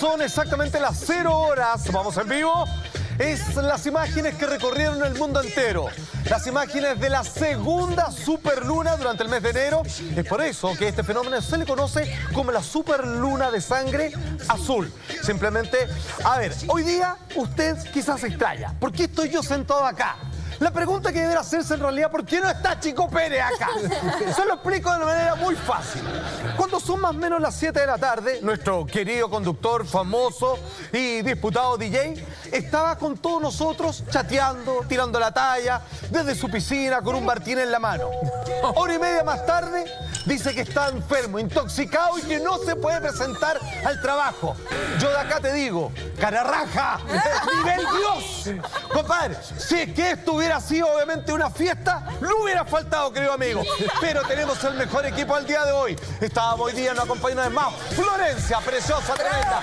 son exactamente las 0 horas. Vamos en vivo. Es las imágenes que recorrieron el mundo entero. Las imágenes de la segunda superluna durante el mes de enero. Es por eso que este fenómeno se le conoce como la superluna de sangre azul. Simplemente, a ver, hoy día usted quizás se extraña. ¿Por qué estoy yo sentado acá? La pregunta que debe hacerse en realidad, ¿por qué no está Chico Pérez acá? Se lo explico de una manera muy fácil. Cuando son más o menos las 7 de la tarde, nuestro querido conductor, famoso y disputado DJ, estaba con todos nosotros chateando, tirando la talla, desde su piscina con un martini en la mano. Hora y media más tarde, dice que está enfermo, intoxicado y que no se puede presentar al trabajo. Yo de acá te digo, cara raja, nivel Dios. Compadre, si es que esto hubiera sido obviamente una fiesta, no hubiera faltado, querido amigo. Pero tenemos el mejor equipo al día de hoy. Estábamos hoy día, nos acompaña una vez más Florencia, preciosa, tremenda.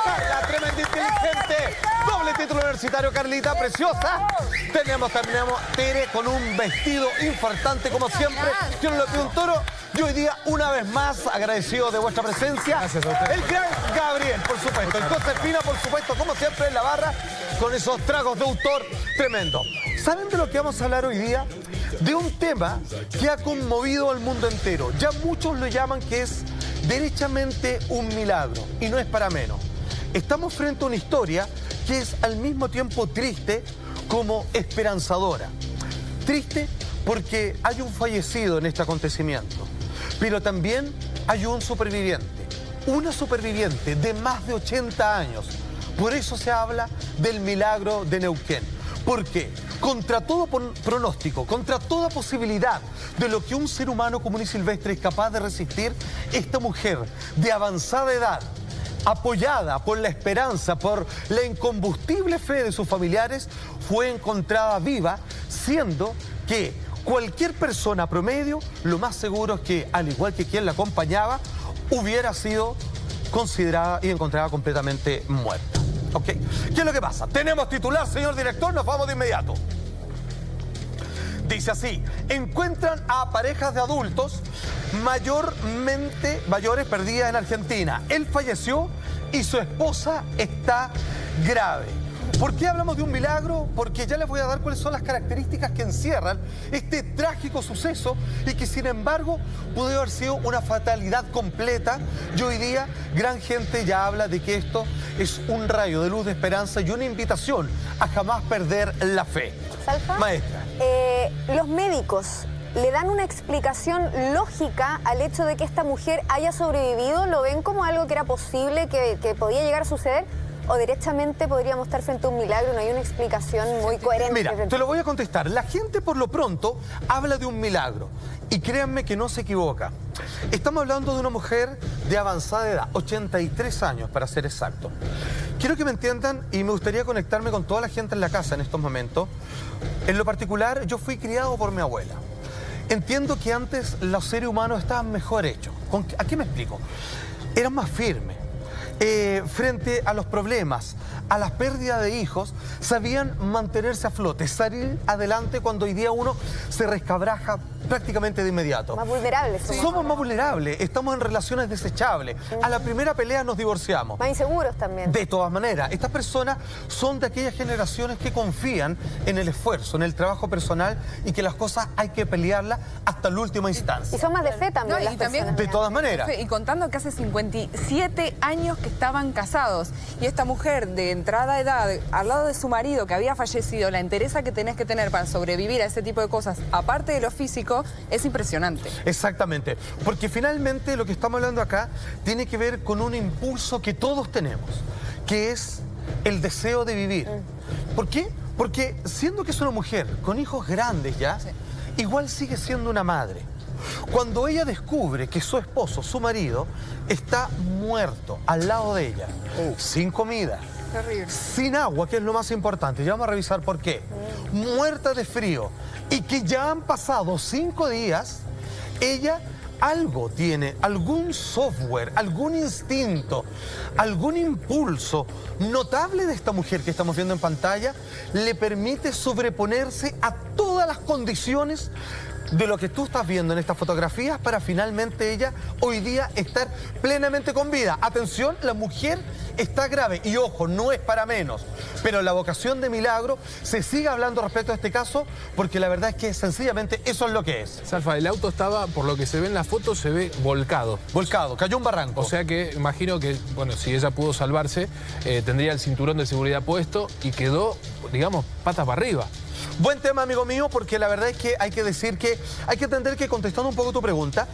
Carla, tremenda, inteligente. Doble título universitario, Carlita, preciosa. Tenemos Tere con un vestido infartante, como siempre. Yo no le pido un toro. Y hoy día, una vez más, agradecido de vuestra presencia. Gracias a usted. El gran Gabriel, por supuesto. El Josefina, por supuesto, como siempre, en la barra, con esos tragos de autor tremendo. ¿Saben de lo que vamos a hablar hoy día? De un tema que ha conmovido al mundo entero. Ya muchos lo llaman que es derechamente un milagro. Y no es para menos. Estamos frente a una historia que es al mismo tiempo triste como esperanzadora. Triste porque hay un fallecido en este acontecimiento, pero también hay un superviviente, una superviviente de más de 80 años. Por eso se habla del milagro de Neuquén. Porque contra todo pronóstico, contra toda posibilidad de lo que un ser humano común y silvestre es capaz de resistir, esta mujer de avanzada edad, apoyada por la esperanza, por la incombustible fe de sus familiares, fue encontrada viva, siendo que cualquier persona promedio, lo más seguro es que, al igual que quien la acompañaba, hubiera sido considerada y encontrada completamente muerta. ¿Ok? ¿Qué es lo que pasa? Tenemos titular, señor director, nos vamos de inmediato. Dice así: encuentran a parejas de adultos mayores perdidas en Argentina. Él falleció y su esposa está grave. ¿Por qué hablamos de un milagro? Porque ya les voy a dar cuáles son las características que encierran este trágico suceso y que sin embargo pudo haber sido una fatalidad completa. Y hoy día gran gente ya habla de que esto es un rayo de luz de esperanza y una invitación a jamás perder la fe. Salfa, maestra. Los médicos le dan una explicación lógica al hecho de que esta mujer haya sobrevivido. ¿Lo ven como algo que era posible, que podía llegar a suceder? ¿O derechamente podríamos estar frente a un milagro? No hay una explicación muy coherente. Mira, te lo voy a contestar. La gente por lo pronto habla de un milagro. Y créanme que no se equivoca. Estamos hablando de una mujer de avanzada edad, 83 años para ser exacto. Quiero que me entiendan y me gustaría conectarme con toda la gente en la casa en estos momentos. En lo particular, yo fui criado por mi abuela. Entiendo que antes los seres humanos estaban mejor hechos. ¿A qué me explico? Eran más firmes. Frente a los problemas, a las pérdidas de hijos, sabían mantenerse a flote, salir adelante cuando hoy día uno se rescabraja prácticamente de inmediato. Más vulnerables. Somos más vulnerables, estamos en relaciones desechables. A la primera pelea nos divorciamos. Más inseguros también. De todas maneras, estas personas son de aquellas generaciones que confían en el esfuerzo, en el trabajo personal y que las cosas hay que pelearlas hasta la última instancia. Y son más de fe también, No, las y también personas. De todas maneras. Y contando que hace 57 años que estaban casados y esta mujer de entrada edad, al lado de su marido que había fallecido, la entereza que tenés que tener para sobrevivir a ese tipo de cosas, aparte de lo físico, es impresionante. Exactamente, porque finalmente lo que estamos hablando acá tiene que ver con un impulso que todos tenemos, que es el deseo de vivir. ¿Por qué? Porque siendo que es una mujer con hijos grandes ya, sí, igual sigue siendo una madre. Cuando ella descubre que su esposo, su marido, está muerto al lado de ella, sin comida, Terrible. sin agua, que es lo más importante, ya vamos a revisar por qué, muerta de frío, y que ya han pasado 5 días, ella algo tiene, algún software, algún instinto, algún impulso notable de esta mujer que estamos viendo en pantalla, le permite sobreponerse a todas las condiciones de lo que tú estás viendo en estas fotografías para finalmente ella hoy día estar plenamente con vida. Atención, la mujer está grave y ojo, no es para menos, pero la vocación de milagro se sigue hablando respecto a este caso porque la verdad es que sencillamente eso es lo que es. Salfa, el auto estaba, por lo que se ve en la foto, se ve volcado. Volcado, cayó un barranco. O sea que imagino que, bueno, si ella pudo salvarse, tendría el cinturón de seguridad puesto y quedó, digamos, patas para arriba. Buen tema, amigo mío, porque la verdad es que hay que decir que hay que entender que, contestando un poco tu pregunta,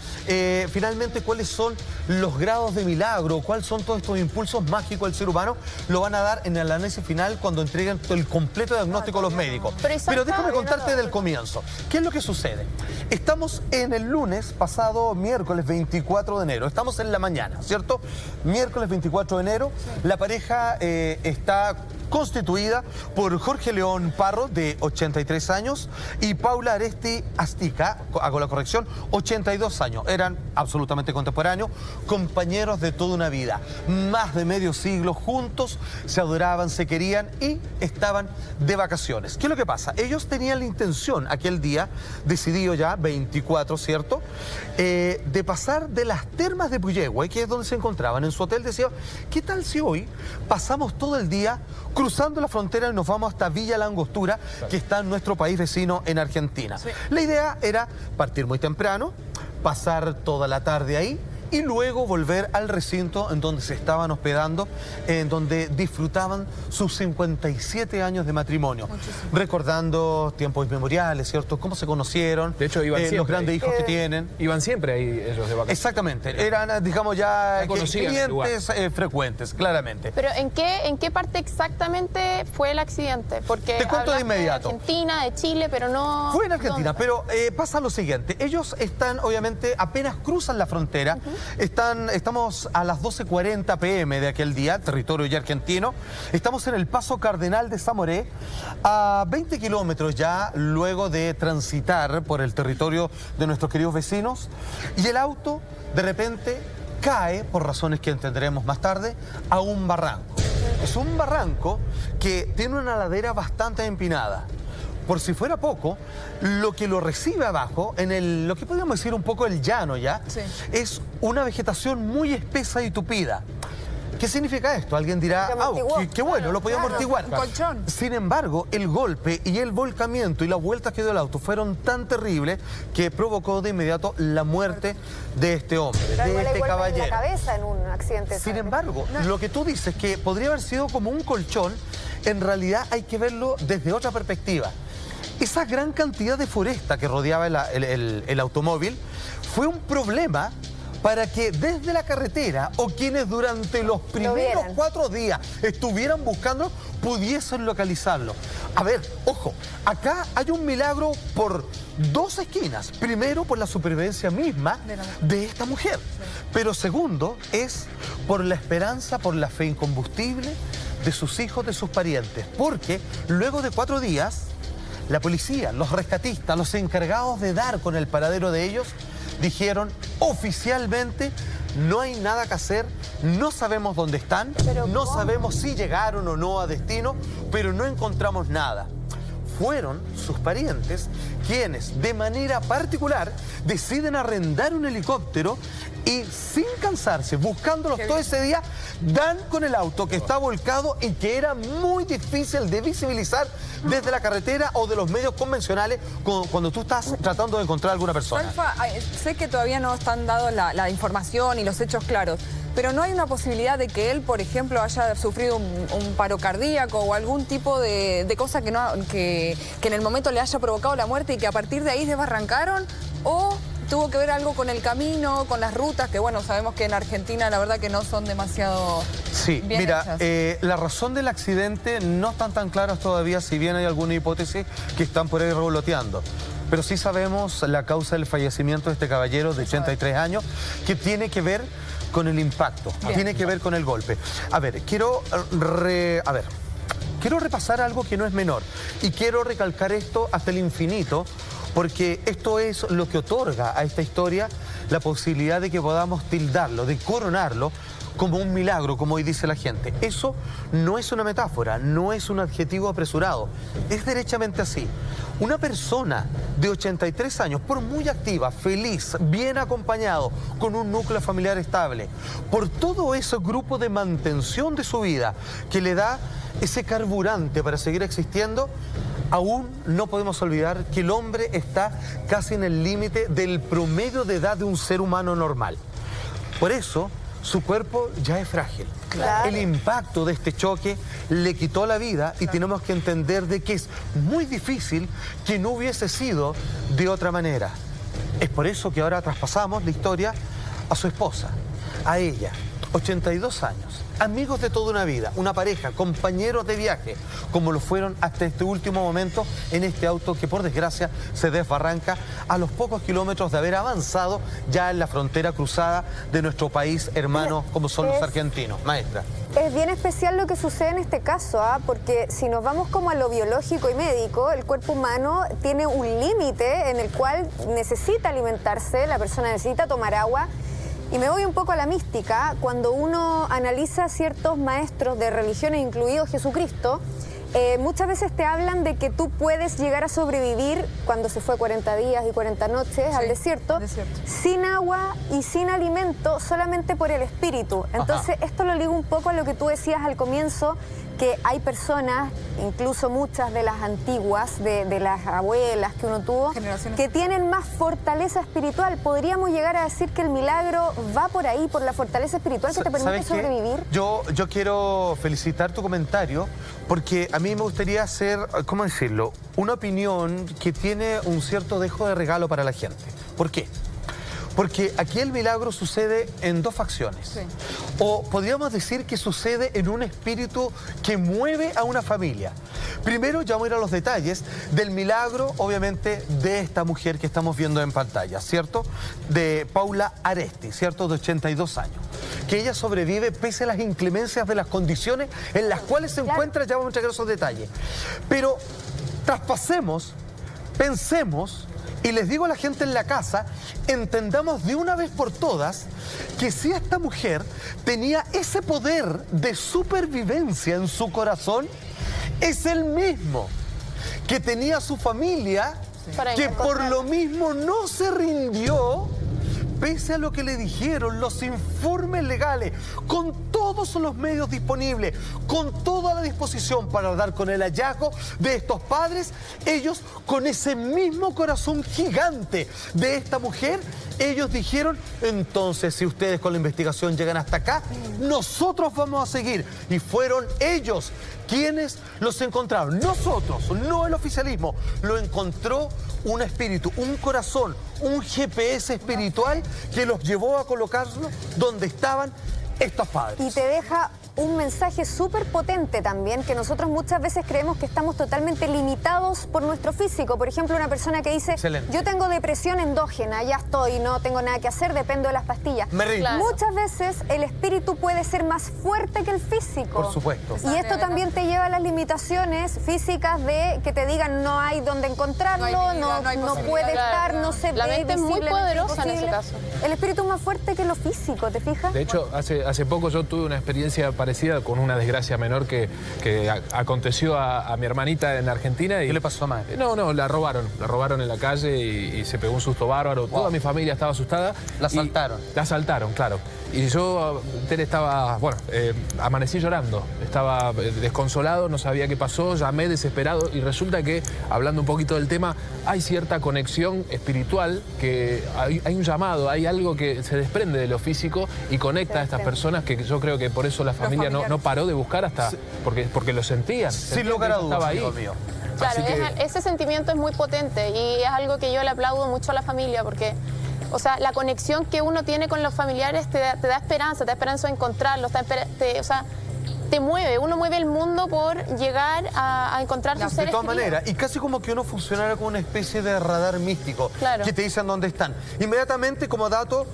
finalmente cuáles son los grados de milagro, cuáles son todos estos impulsos mágicos del ser humano, lo van a dar en el análisis final cuando entreguen el completo diagnóstico a los médicos. Pero déjame contarte del comienzo. ¿Qué es lo que sucede? Estamos en el lunes pasado, miércoles 24 de enero. Estamos en la mañana, ¿cierto? Miércoles 24 de enero. La pareja está constituida por Jorge León Parro, de 83 años, y Paula Aresti Astica, hago la corrección, 82 años. Eran absolutamente contemporáneos, compañeros de toda una vida. Más de medio siglo juntos, se adoraban, se querían y estaban de vacaciones. ¿Qué es lo que pasa? Ellos tenían la intención, aquel día, decidido ya, 24, ¿cierto?, de pasar de las termas de Puyehue, que es donde se encontraban en su hotel. Decía, ¿qué tal si hoy pasamos todo el día cruzando la frontera y nos vamos hasta Villa La Angostura, que está en nuestro país vecino en Argentina? Sí. La idea era partir muy temprano, pasar toda la tarde ahí y luego volver al recinto en donde se estaban hospedando, en donde disfrutaban sus 57 años de matrimonio. Muchísimo. Recordando tiempos inmemoriales, ¿cierto? Cómo se conocieron, de hecho, iban siempre los grandes hijos que tienen. Iban siempre ahí ellos de vacaciones. Exactamente, eran, digamos, ya clientes frecuentes, claramente. Pero ¿en qué parte exactamente fue el accidente? Porque te cuento de inmediato. De Argentina, de Chile, pero no... Fue en Argentina, pero pasa lo siguiente. Ellos están, obviamente, apenas cruzan la frontera. Estamos a las 12:40 p.m. de aquel día, territorio ya argentino. Estamos en el Paso Cardenal de Zamoré, a 20 kilómetros ya luego de transitar por el territorio de nuestros queridos vecinos. Y el auto, de repente, cae, por razones que entenderemos más tarde, a un barranco. Es un barranco que tiene una ladera bastante empinada. Por si fuera poco, lo que lo recibe abajo, en lo que podríamos decir un poco el llano ya, sí, es una vegetación muy espesa y tupida. ¿Qué significa esto? Alguien dirá, qué bueno, lo podía amortiguar. Un colchón. Sin embargo, el golpe y el volcamiento y las vueltas que dio el auto fueron tan terribles que provocó de inmediato la muerte de este hombre, de este caballero. En la cabeza en un accidente. Sin embargo, lo que tú dices que podría haber sido como un colchón, en realidad hay que verlo desde otra perspectiva. Esa gran cantidad de foresta que rodeaba el automóvil fue un problema para que desde la carretera o quienes durante los primeros 4 días estuvieran buscándolo, pudiesen localizarlo. A ver, ojo, acá hay un milagro por 2 esquinas. Primero, por la supervivencia misma de esta mujer. Pero segundo, es por la esperanza, por la fe incombustible de sus hijos, de sus parientes. Porque luego de 4 días, la policía, los rescatistas, los encargados de dar con el paradero de ellos, dijeron oficialmente: no hay nada que hacer, no sabemos dónde están, no sabemos si llegaron o no a destino, pero no encontramos nada. Fueron sus parientes quienes, de manera particular, deciden arrendar un helicóptero y, sin cansarse, buscándolos todo ese día, dan con el auto que está volcado y que era muy difícil de visibilizar desde la carretera o de los medios convencionales cuando tú estás tratando de encontrar a alguna persona. Salfa, sé que todavía no están dados la información y los hechos claros, pero ¿no hay una posibilidad de que él, por ejemplo, haya sufrido un paro cardíaco o algún tipo de cosa que en el momento le haya provocado la muerte y que a partir de ahí desbarrancaron? ¿O tuvo que ver algo con el camino, con las rutas, que bueno, sabemos que en Argentina la verdad que no son demasiado bien hechas? La razón del accidente no están tan claras todavía, si bien hay alguna hipótesis que están por ahí revoloteando. Pero sí sabemos la causa del fallecimiento de este caballero de 83 años, que tiene que ver con el impacto, tiene que ver con el golpe. A ver, quiero repasar algo que no es menor y quiero recalcar esto hasta el infinito, porque esto es lo que otorga a esta historia la posibilidad de que podamos tildarlo, de coronarlo como un milagro, como hoy dice la gente. Eso no es una metáfora, no es un adjetivo apresurado, es derechamente así. Una persona de 83 años, por muy activa, feliz, bien acompañado, con un núcleo familiar estable, por todo ese grupo de mantención de su vida que le da ese carburante para seguir existiendo, aún no podemos olvidar que el hombre está casi en el límite del promedio de edad de un ser humano normal. Por eso, su cuerpo ya es frágil. Claro. El impacto de este choque le quitó la vida y tenemos que entender de que es muy difícil que no hubiese sido de otra manera. Es por eso que ahora traspasamos la historia a su esposa, a ella, 82 años, amigos de toda una vida, una pareja, compañeros de viaje, como lo fueron hasta este último momento en este auto que por desgracia se desbarranca a los pocos kilómetros de haber avanzado ya en la frontera cruzada de nuestro país hermano como son los argentinos. Maestra. Es bien especial lo que sucede en este caso, porque si nos vamos como a lo biológico y médico, el cuerpo humano tiene un límite en el cual necesita alimentarse, la persona necesita tomar agua. Y me voy un poco a la mística. Cuando uno analiza ciertos maestros de religiones, incluido Jesucristo, muchas veces te hablan de que tú puedes llegar a sobrevivir cuando se fue 40 días y 40 noches al desierto, sin agua y sin alimento, solamente por el espíritu. Entonces, esto lo ligo un poco a lo que tú decías al comienzo, que hay personas, incluso muchas de las antiguas, de las abuelas que uno tuvo, que tienen más fortaleza espiritual. Podríamos llegar a decir que el milagro va por ahí, por la fortaleza espiritual que te permite sobrevivir. Yo quiero felicitar tu comentario porque a mí me gustaría hacer, ¿cómo decirlo?, una opinión que tiene un cierto dejo de regalo para la gente. ¿Por qué? Porque aquí el milagro sucede en dos facciones. Sí. O podríamos decir que sucede en un espíritu que mueve a una familia. Primero ya vamos a ir a los detalles del milagro, obviamente, de esta mujer que estamos viendo en pantalla, ¿cierto? De Paula Aresti, ¿cierto? De 82 años. Que ella sobrevive pese a las inclemencias de las condiciones en las cuales se encuentra, ya vamos a entregar esos detalles. Pero traspasemos, pensemos... Y les digo a la gente en la casa, entendamos de una vez por todas que si esta mujer tenía ese poder de supervivencia en su corazón, es el mismo que tenía su familia, que por lo mismo no se rindió, pese a lo que le dijeron los informes legales, con todos los medios disponibles, con toda la disposición para dar con el hallazgo de estos padres, ellos con ese mismo corazón gigante de esta mujer, ellos dijeron, entonces si ustedes con la investigación llegan hasta acá, nosotros vamos a seguir. Y fueron ellos quienes los encontraron. Nosotros, no el oficialismo, lo encontró un espíritu, un corazón, un GPS espiritual que los llevó a colocarlos donde estaban estos padres. Y te deja un mensaje súper potente también, que nosotros muchas veces creemos que estamos totalmente limitados por nuestro físico. Por ejemplo, una persona que dice, yo tengo depresión endógena, ya estoy, no tengo nada que hacer, dependo de las pastillas. Muchas veces el espíritu puede ser más fuerte que el físico. Por supuesto. Y esto también te lleva a las limitaciones físicas de que te digan no hay donde encontrarlo, no puede estar, no se ve. La mente es muy poderosa en ese caso. El espíritu es más fuerte que lo físico, ¿te fijas? De hecho, hace poco yo tuve una experiencia parecida con una desgracia menor que aconteció a mi hermanita en Argentina. Y, ¿qué le pasó a madre? No, la robaron en la calle y se pegó un susto bárbaro. Toda mi familia estaba asustada. La asaltaron. La asaltaron, claro. Y yo, estaba, amanecí llorando. Estaba desconsolado, no sabía qué pasó, llamé desesperado y resulta que, hablando un poquito del tema, hay cierta conexión espiritual, que hay un llamado, hay algo que se desprende de lo físico y conecta a estas personas, que yo creo que por eso la familia no paró de buscar hasta, porque lo sentían. Sin lugar a dudas, amigo mío. Claro, ese sentimiento es muy potente y es algo que yo le aplaudo mucho a la familia porque, o sea, la conexión que uno tiene con los familiares te da esperanza, de encontrarlos, te mueve, uno mueve el mundo por llegar a encontrar sus seres de todas queridos. maneras, y casi como que uno funcionara como una especie de radar místico, que te dicen dónde están. Inmediatamente, como dato,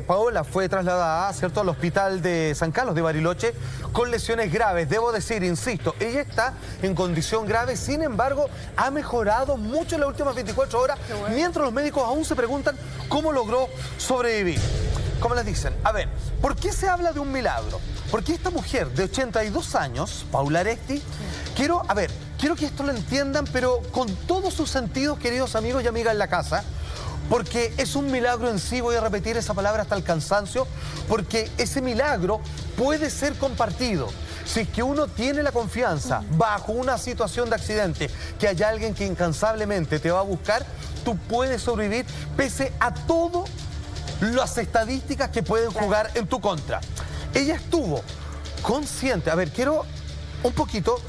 Paola fue trasladada, ¿cierto?, al hospital de San Carlos de Bariloche con lesiones graves. Debo decir, insisto, ella está en condición grave, sin embargo, ha mejorado mucho en las últimas 24 horas, mientras los médicos aún se preguntan cómo logró sobrevivir. como les dicen, a ver, ¿por qué se habla de un milagro? Porque esta mujer de 82 años, Paula Aresti, quiero que esto lo entiendan, pero con todos sus sentidos, queridos amigos y amigas en la casa, porque es un milagro en sí, voy a repetir esa palabra hasta el cansancio, porque ese milagro puede ser compartido. Si es que uno tiene la confianza, bajo una situación de accidente, que haya alguien que incansablemente te va a buscar, tú puedes sobrevivir pese a todas las estadísticas que pueden jugar en tu contra. Ella estuvo consciente. A ver, quiero un poquito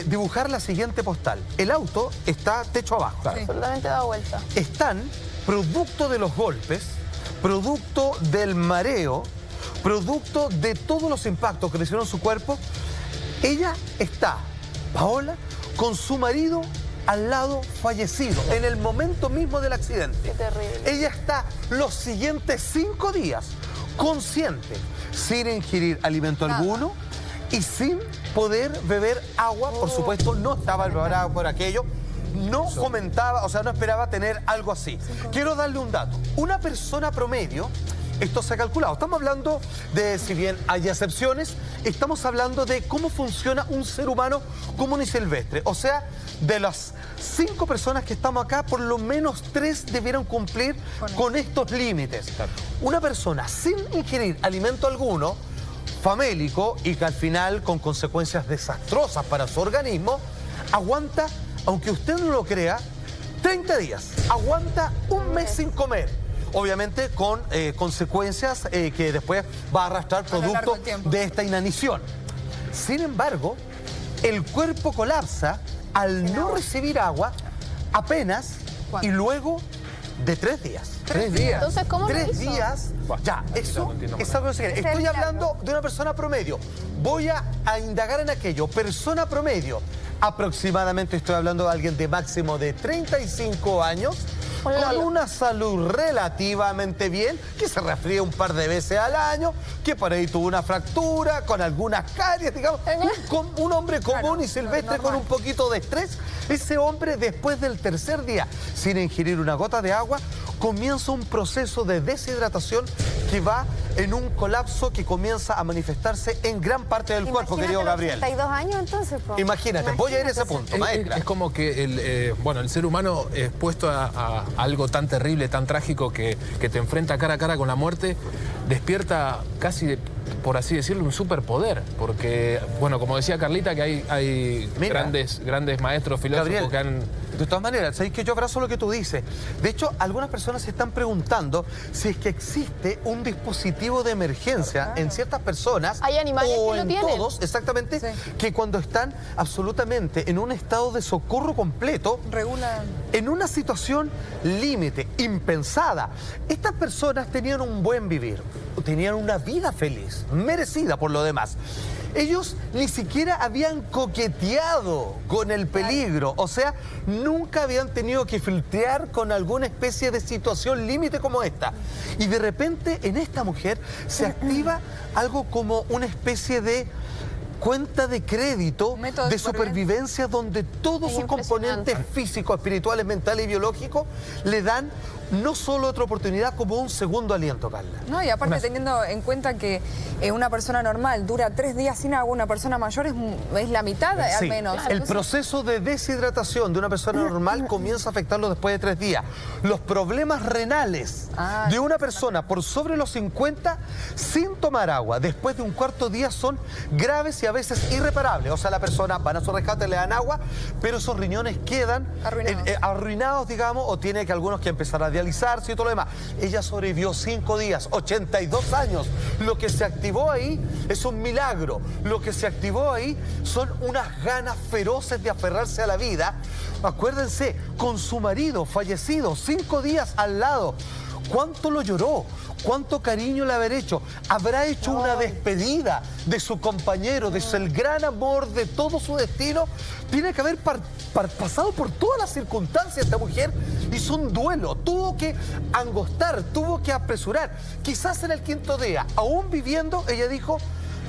dibujar la siguiente postal. El auto está techo abajo. Claro. Absolutamente dado vuelta. Están, producto de los golpes, producto del mareo, producto de todos los impactos que le hicieron su cuerpo, ella está, Paola, con su marido al lado fallecido, en el momento mismo del accidente. Qué terrible. Ella está los siguientes 5 días consciente, sin ingerir alimento alguno y sin poder beber agua. Por supuesto, no estaba preparada por aquello. No comentaba, o sea, no esperaba tener algo así. Quiero darle un dato. Una persona promedio, esto se ha calculado, estamos hablando de, si bien hay excepciones, estamos hablando de cómo funciona un ser humano común y silvestre. O sea, de las 5 personas que estamos acá, por lo menos 3 debieron cumplir con estos límites. Una persona sin ingerir alimento alguno, famélico, y que al final, con consecuencias desastrosas para su organismo, aguanta, aunque usted no lo crea, 30 días. Aguanta un mes sin comer. Obviamente con consecuencias que después va a arrastrar producto de esta inanición. Sin embargo, el cuerpo colapsa al no recibir agua apenas y luego de 3 días. 3 días. Entonces, ¿cómo lo 3 hizo? días. Ya, eso es algo que se quiere. Estoy hablando de una persona promedio. Voy a indagar en aquello. Persona promedio. Aproximadamente estoy hablando de alguien de máximo de 35 años, con una salud relativamente bien, que se resfría un par de veces al año, que por ahí tuvo una fractura, con algunas caries, digamos. Un hombre común y silvestre con un poquito de estrés. Ese hombre, después del 3er día, sin ingerir una gota de agua, comienza un proceso de deshidratación que va en un colapso que comienza a manifestarse en gran parte del cuerpo, querido Gabriel. 32 años entonces, po. Imagínate, voy a ir a ese punto, maestra. Es como que el ser humano expuesto a algo tan terrible, tan trágico, que te enfrenta cara a cara con la muerte, despierta casi, por así decirlo, un superpoder. Porque, bueno, como decía Carlita, que hay grandes maestros, filósofos, Gabriel, que han... de todas maneras, sabéis que yo abrazo lo que tú dices. De hecho, algunas personas se están preguntando si es que existe un dispositivo de emergencia en ciertas personas. Hay animales o que lo en tienen. todos, exactamente, Sí. que cuando están absolutamente en un estado de socorro completo, Regulan. en una situación límite, impensada, estas personas tenían un buen vivir, tenían una vida feliz, merecida por lo demás. Ellos ni siquiera habían coqueteado con el peligro, o sea, nunca habían tenido que filtrar con alguna especie de situación límite como esta. Y de repente en esta mujer se activa algo como una especie de cuenta de crédito, Método de de supervivencia. supervivencia, donde todos Es sus componentes físicos, espirituales, mentales y biológicos le dan no solo otra oportunidad, como un segundo aliento, Carla. No, y aparte teniendo en cuenta que una persona normal dura 3 días sin agua, una persona mayor es la mitad al Sí, menos. el Entonces, proceso de deshidratación de una persona normal comienza a afectarlo después de 3 días. Los problemas renales de una persona por sobre los 50 sin tomar agua después de un cuarto día son graves y a veces irreparables. O sea, la persona van a su rescate, le dan agua, pero esos riñones quedan arruinados, digamos, o tiene que algunos que empezar a dializarse y todo lo demás. Ella sobrevivió 5 días, 82 años. Lo que se activó ahí es un milagro. Lo que se activó ahí son unas ganas feroces de aferrarse a la vida. Acuérdense, con su marido fallecido, 5 días al lado. ¿Cuánto lo lloró? ¿Cuánto cariño le habrá hecho? Habrá hecho una despedida de su compañero, de el gran amor, de todo su destino. Tiene que haber pasado por todas las circunstancias esta mujer. Hizo un duelo, tuvo que angostar, tuvo que apresurar. Quizás en el 5.º día, aún viviendo, ella dijo: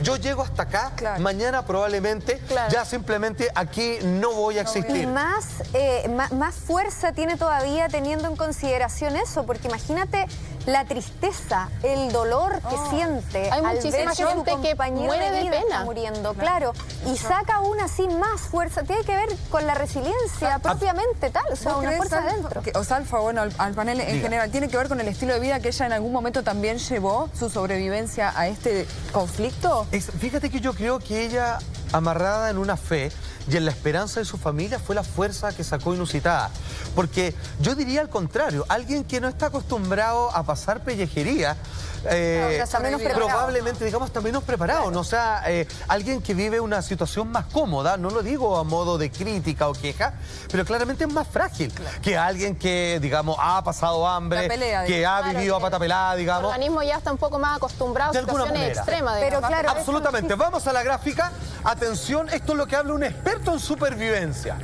yo llego hasta acá, mañana probablemente ya simplemente aquí no voy a existir. Y más fuerza tiene todavía teniendo en consideración eso, porque imagínate la tristeza, el dolor que siente Hay al muchísima ver que su gente que compañero muere de vida está pena. muriendo, claro, y saca aún así más fuerza. Tiene que ver con la resiliencia propiamente tal, o sea, ¿Vos una crees, fuerza Alfa, adentro. o Salfa, bueno, al panel en general, tiene que ver con el estilo de vida que ella en algún momento también llevó su sobrevivencia a este conflicto? Fíjate que yo creo que ella, amarrada en una fe y en la esperanza de su familia, fue la fuerza que sacó inusitada. Porque yo diría al contrario, alguien que no está acostumbrado a pasar pellejería, está menos preparado. probablemente, digamos, está menos preparado. ¿No? O sea, alguien que vive una situación más cómoda, no lo digo a modo de crítica o queja, pero claramente es más frágil que alguien que, digamos, ha pasado hambre, La pelea, que ha vivido a pata pelada, El digamos. organismo ya está un poco más acostumbrado a De alguna situaciones manera. extremas. Pero digamos. claro, Absolutamente. Vamos a la gráfica. Atención, esto es lo que habla un experto en supervivencia.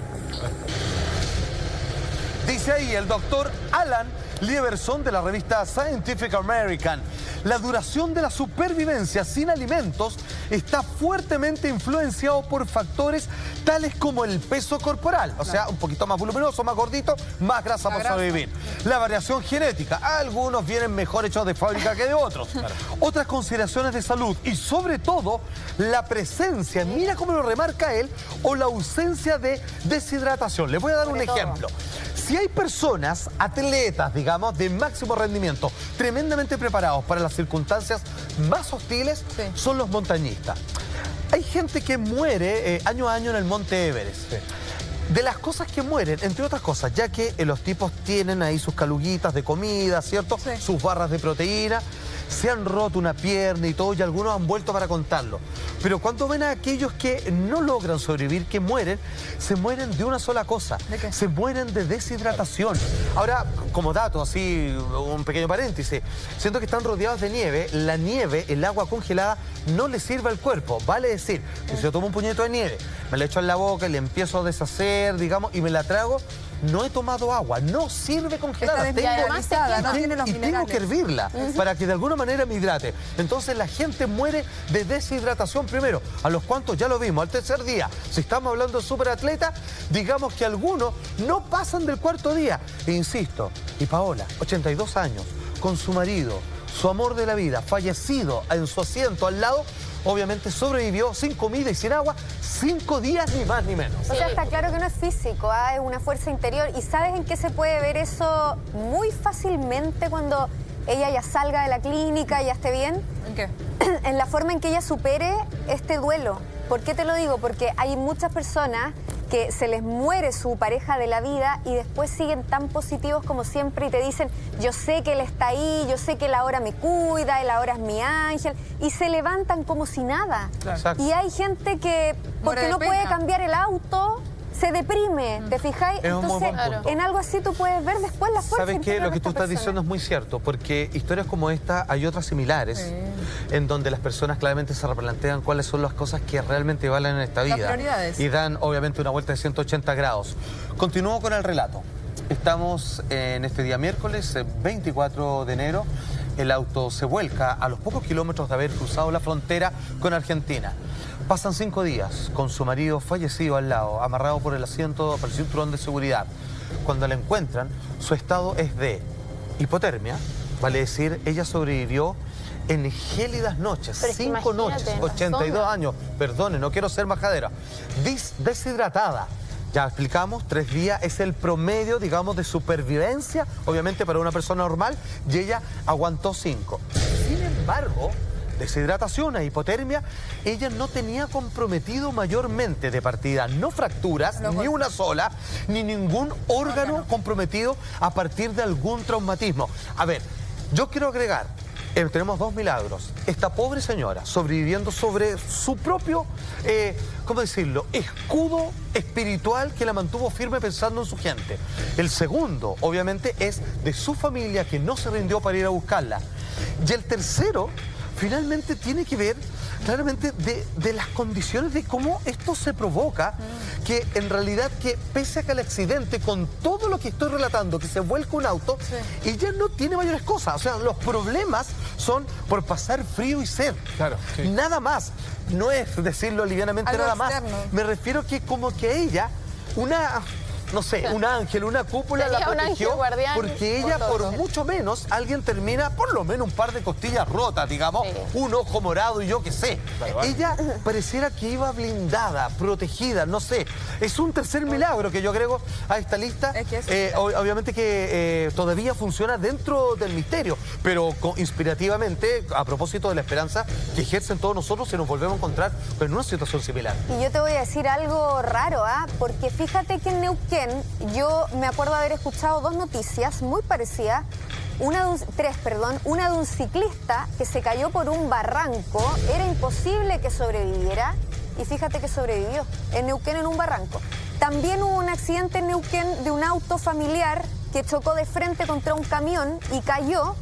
Dice ahí el doctor Alan Lieberson de la revista Scientific American. La duración de la supervivencia sin alimentos está fuertemente influenciado por factores tales como el peso corporal, o sea, un poquito más voluminoso, más gordito, más grasa para sobrevivir. La variación genética, algunos vienen mejor hechos de fábrica que de otros. Otras consideraciones de salud y sobre todo la presencia, mira cómo lo remarca él, o la ausencia de deshidratación. Les voy a dar un ejemplo. Si hay personas, atletas, digamos, de máximo rendimiento, tremendamente preparados para las circunstancias más hostiles, son los montañistas. Hay gente que muere año a año en el Monte Everest. De las cosas que mueren, entre otras cosas, ya que los tipos tienen ahí sus caluguitas de comida, ¿cierto? Sus barras de proteína, se han roto una pierna y todo, y algunos han vuelto para contarlo. Pero cuando ven a aquellos que no logran sobrevivir, que mueren, se mueren de una sola cosa. ¿De qué? Se mueren de deshidratación. Ahora, como dato, así, un pequeño paréntesis, siento que están rodeados de nieve. La nieve, el agua congelada, no le sirve al cuerpo. Vale decir, que si yo tomo un puñito de nieve, me la echo en la boca y le empiezo a deshacer, digamos, y me la trago, no he tomado agua, no sirve congelada. Está desmineralizada, no tiene los y tengo minerales. que hervirla para que de alguna manera me hidrate. Entonces la gente muere de deshidratación primero. A los cuantos ya lo vimos, al tercer día. Si estamos hablando de superatleta, digamos que algunos no pasan del cuarto día. E insisto, y Paola, 82 años, con su marido, su amor de la vida, fallecido en su asiento al lado, obviamente sobrevivió sin comida y sin agua 5 días, ni más ni menos. O sea, está claro que no es físico, es una fuerza interior. ¿Y sabes en qué se puede ver eso muy fácilmente cuando ella ya salga de la clínica, ya esté bien? ¿En qué? En la forma en que ella supere este duelo. ¿Por qué te lo digo? Porque hay muchas personas que se les muere su pareja de la vida y después siguen tan positivos como siempre y te dicen, yo sé que él está ahí, yo sé que él ahora me cuida, él ahora es mi ángel, y se levantan como si nada. Exacto. Y hay gente que, porque de no puede pena. cambiar el auto, se deprime, ¿te fijáis? Es un muy Entonces, buen punto. en algo así tú puedes ver después la fuerza ¿Sabes qué? interior Lo de que tú esta estás diciendo es persona. muy cierto, porque historias como esta hay otras similares, en donde las personas claramente se replantean cuáles son las cosas que realmente valen en esta vida. Las prioridades. Y dan, obviamente, una vuelta de 180 grados. Continúo con el relato. Estamos en este día miércoles, 24 de enero. El auto se vuelca a los pocos kilómetros de haber cruzado la frontera con Argentina. Pasan 5 días con su marido fallecido al lado, amarrado por el asiento, por el cinturón de seguridad. Cuando la encuentran, su estado es de hipotermia, vale decir, ella sobrevivió en gélidas noches, Pero es que 5 noches, imagínate, 82 zona. años, perdone, no quiero ser majadera, deshidratada. Ya explicamos, 3 días es el promedio, digamos, de supervivencia, obviamente para una persona normal, y ella aguantó 5. Sin embargo, deshidratación e hipotermia, ella no tenía comprometido mayormente de partida, no fracturas, ni una sola, ni ningún órgano comprometido a partir de algún traumatismo. A ver, yo quiero agregar, tenemos 2 milagros. Esta pobre señora sobreviviendo sobre su propio, ¿cómo decirlo?, escudo espiritual que la mantuvo firme pensando en su gente. El segundo, obviamente, es de su familia que no se rindió para ir a buscarla. Y el tercero, finalmente, tiene que ver claramente de las condiciones de cómo esto se provoca, que en realidad que pese a que el accidente, con todo lo que estoy relatando, que se vuelca un auto, ella no tiene mayores cosas. O sea, los problemas son por pasar frío y sed. Claro, sí. Nada más. No es decirlo livianamente Algo nada externo. más. Me refiero que como que ella, no sé, un ángel, una cúpula la Tenía un protegió, ángel guardián porque ella por por todo. mucho menos alguien termina por lo menos un par de costillas rotas, digamos, Sí. un ojo morado y yo qué sé. Ella pareciera que iba blindada, protegida, no sé. Es un tercer milagro que yo agrego a esta lista. Es que es- Obviamente que todavía funciona dentro del misterio, pero inspirativamente, a propósito de la esperanza que ejercen todos nosotros, si nos volvemos a encontrar en una situación similar. Y yo te voy a decir algo raro, ¿ah? Porque fíjate que en Neuquén yo me acuerdo haber escuchado dos noticias muy parecidas. Una de un ciclista que se cayó por un barranco. Era imposible que sobreviviera y fíjate que sobrevivió en Neuquén en un barranco. También hubo un accidente en Neuquén de un auto familiar que chocó de frente contra un camión y cayó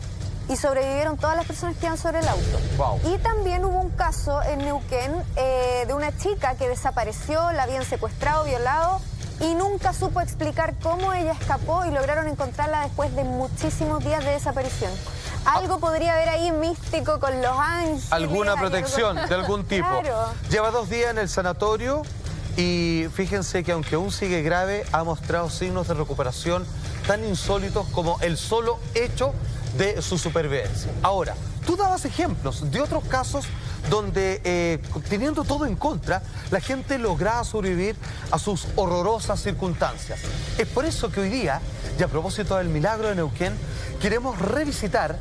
y sobrevivieron todas las personas que iban sobre el auto. Wow. Y también hubo un caso en Neuquén de una chica que desapareció, la habían secuestrado, violado y nunca supo explicar cómo ella escapó y lograron encontrarla después de muchísimos días de desaparición. Algo podría haber ahí místico con los ángeles. Alguna hay algo- protección de algún tipo. Claro. Lleva 2 días en el sanatorio y fíjense que aunque aún sigue grave, ha mostrado signos de recuperación tan insólitos como el solo hecho de su supervivencia. Ahora, tú dabas ejemplos de otros casos donde, teniendo todo en contra, la gente lograba sobrevivir a sus horrorosas circunstancias. Es por eso que hoy día, y a propósito del milagro de Neuquén, queremos revisitar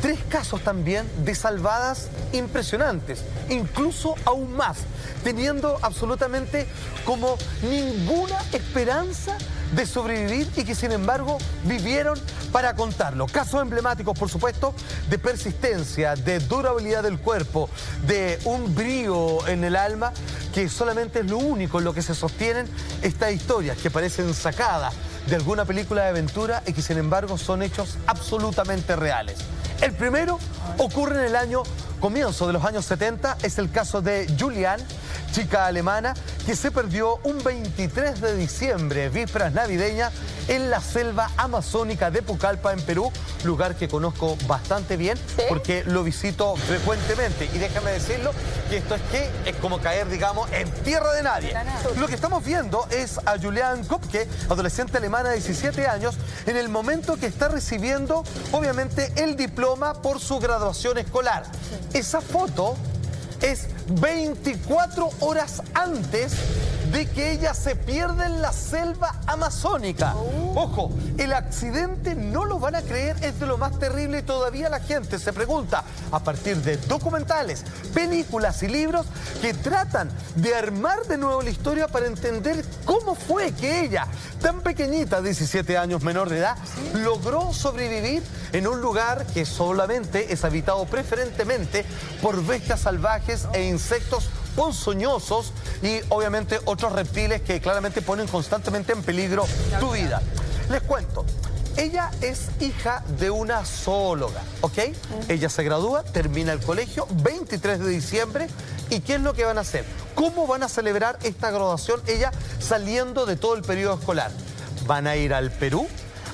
3 casos también de salvadas impresionantes, incluso aún más, teniendo absolutamente como ninguna esperanza de sobrevivir y que sin embargo vivieron para contarlo. Casos emblemáticos, por supuesto, de persistencia, de durabilidad del cuerpo, de un brío en el alma, que solamente es lo único en lo que se sostienen estas historias que parecen sacadas de alguna película de aventura y que sin embargo son hechos absolutamente reales. El primero ocurre en el comienzo de los años 70, es el caso de Julian, chica alemana, que se perdió un 23 de diciembre, vísperas navideñas, en la selva amazónica de Pucallpa, en Perú, lugar que conozco bastante bien ¿Sí? porque lo visito frecuentemente. Y déjame decirlo, que esto es como caer, digamos, en tierra de nadie. Lo que estamos viendo es a Julian Kopke, adolescente alemana de 17 años, en el momento que está recibiendo, obviamente, el diploma por su graduación escolar. Esa foto es 24 horas antes de que ella se pierda en la selva amazónica. Ojo, el accidente, no lo van a creer, es de lo más terrible y todavía la gente se pregunta, a partir de documentales, películas y libros que tratan de armar de nuevo la historia para entender cómo fue que ella, tan pequeñita, 17 años menor de edad, logró sobrevivir en un lugar que solamente es habitado preferentemente por bestias salvajes e insectos ponzoñosos y obviamente otros reptiles que claramente ponen constantemente en peligro tu vida. Les cuento, ella es hija de una zoóloga, ¿ok? Ella se gradúa, termina el colegio, 23 de diciembre, ¿y qué es lo que van a hacer? ¿Cómo van a celebrar esta graduación ella saliendo de todo el periodo escolar? Van a ir al Perú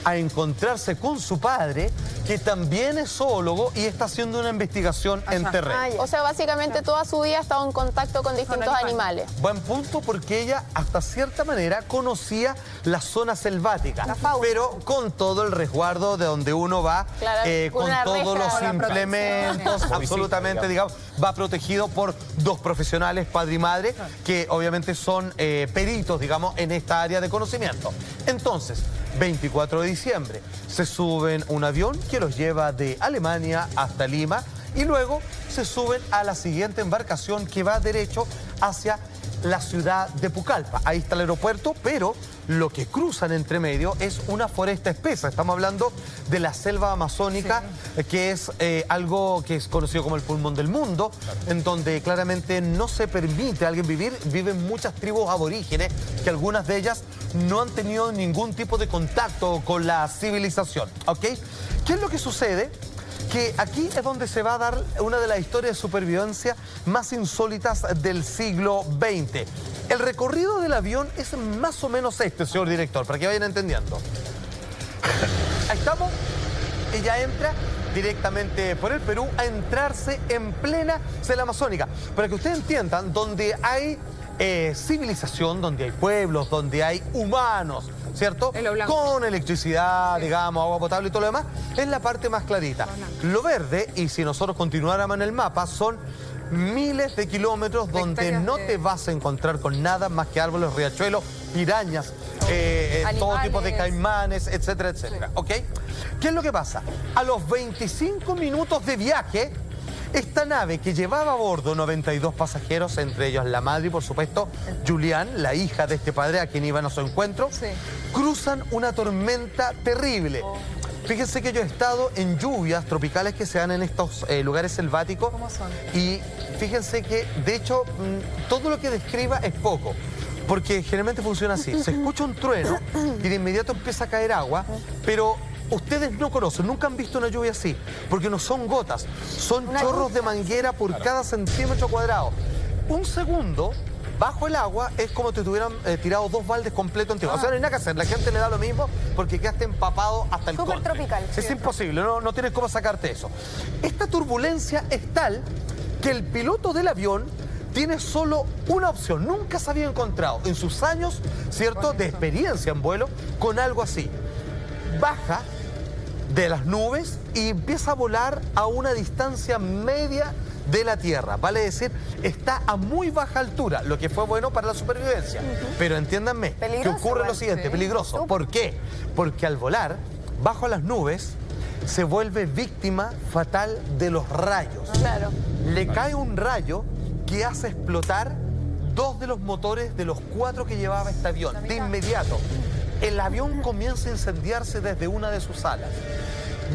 a encontrarse con su padre, que también es zoólogo y está haciendo una investigación en terreno. Ah, ya. O sea, básicamente toda su vida ha estado en contacto con distintos animales. Buen punto, porque ella hasta cierta manera conocía la zona selvática, La fauna. pero con todo el resguardo de donde uno va, Claro, con una todos reja. los Con la implementos, absolutamente, digamos, va protegido por 2 profesionales, padre y madre, que obviamente son peritos, digamos, en esta área de conocimiento. Entonces, 24 de diciembre, se suben un avión que los lleva de Alemania hasta Lima y luego se suben a la siguiente embarcación que va derecho hacia la ciudad de Pucallpa. Ahí está el aeropuerto, pero lo que cruzan entre medio es una foresta espesa. Estamos hablando de la selva amazónica, que es algo que es conocido como el pulmón del mundo, en donde claramente no se permite a alguien vivir. Viven muchas tribus aborígenes, que algunas de ellas no han tenido ningún tipo de contacto con la civilización, ¿ok? ¿Qué es lo que sucede? Que aquí es donde se va a dar una de las historias de supervivencia más insólitas del siglo XX. El recorrido del avión es más o menos este, señor director, para que vayan entendiendo. Ahí estamos. Ella entra directamente por el Perú a entrarse en plena selva amazónica. Para que ustedes entiendan, donde hay civilización, donde hay pueblos, donde hay humanos, ¿cierto? Es lo blanco. Con electricidad, digamos, agua potable y todo lo demás, es la parte más clarita. Lo verde, y si nosotros continuáramos en el mapa, son miles de kilómetros donde hectáreas no de- te vas a encontrar con nada más que árboles, riachuelos, pirañas, todo tipo de Animales. caimanes, etcétera, etcétera. ¿Ok? ¿Qué es lo que pasa? A los 25 minutos de viaje, esta nave que llevaba a bordo 92 pasajeros, entre ellos la madre y por supuesto Julián, la hija de este padre a quien iban a su encuentro, Sí. cruzan una tormenta terrible. Fíjense que yo he estado en lluvias tropicales que se dan en estos lugares selváticos. ¿Cómo son? Y fíjense que, de hecho, todo lo que describa es poco. Porque generalmente funciona así. Se escucha un trueno y de inmediato empieza a caer agua, pero ustedes no conocen, nunca han visto una lluvia así, porque no son gotas, son chorros de manguera por cada centímetro cuadrado. Un segundo bajo el agua es como te tuvieran tirado 2 baldes completos en tierra. O sea, no hay nada que hacer, la gente le da lo mismo porque quedaste empapado hasta el Súper contra. tropical. Es imposible, no tienes cómo sacarte eso. Esta turbulencia es tal que el piloto del avión tiene solo una opción. Nunca se había encontrado en sus años, ¿cierto?, de experiencia en vuelo con algo así. Baja de las nubes y empieza a volar a una distancia media de la Tierra. Vale decir, está a muy baja altura, lo que fue bueno para la supervivencia. Pero entiéndanme, que Peligroso ocurre lo igual. siguiente, Sí. peligroso. ¿Por qué? Porque al volar bajo las nubes se vuelve víctima fatal de los rayos. Claro. Le cae un rayo que hace explotar 2 de los motores de los 4 que llevaba este avión. De inmediato, el avión comienza a incendiarse desde una de sus alas.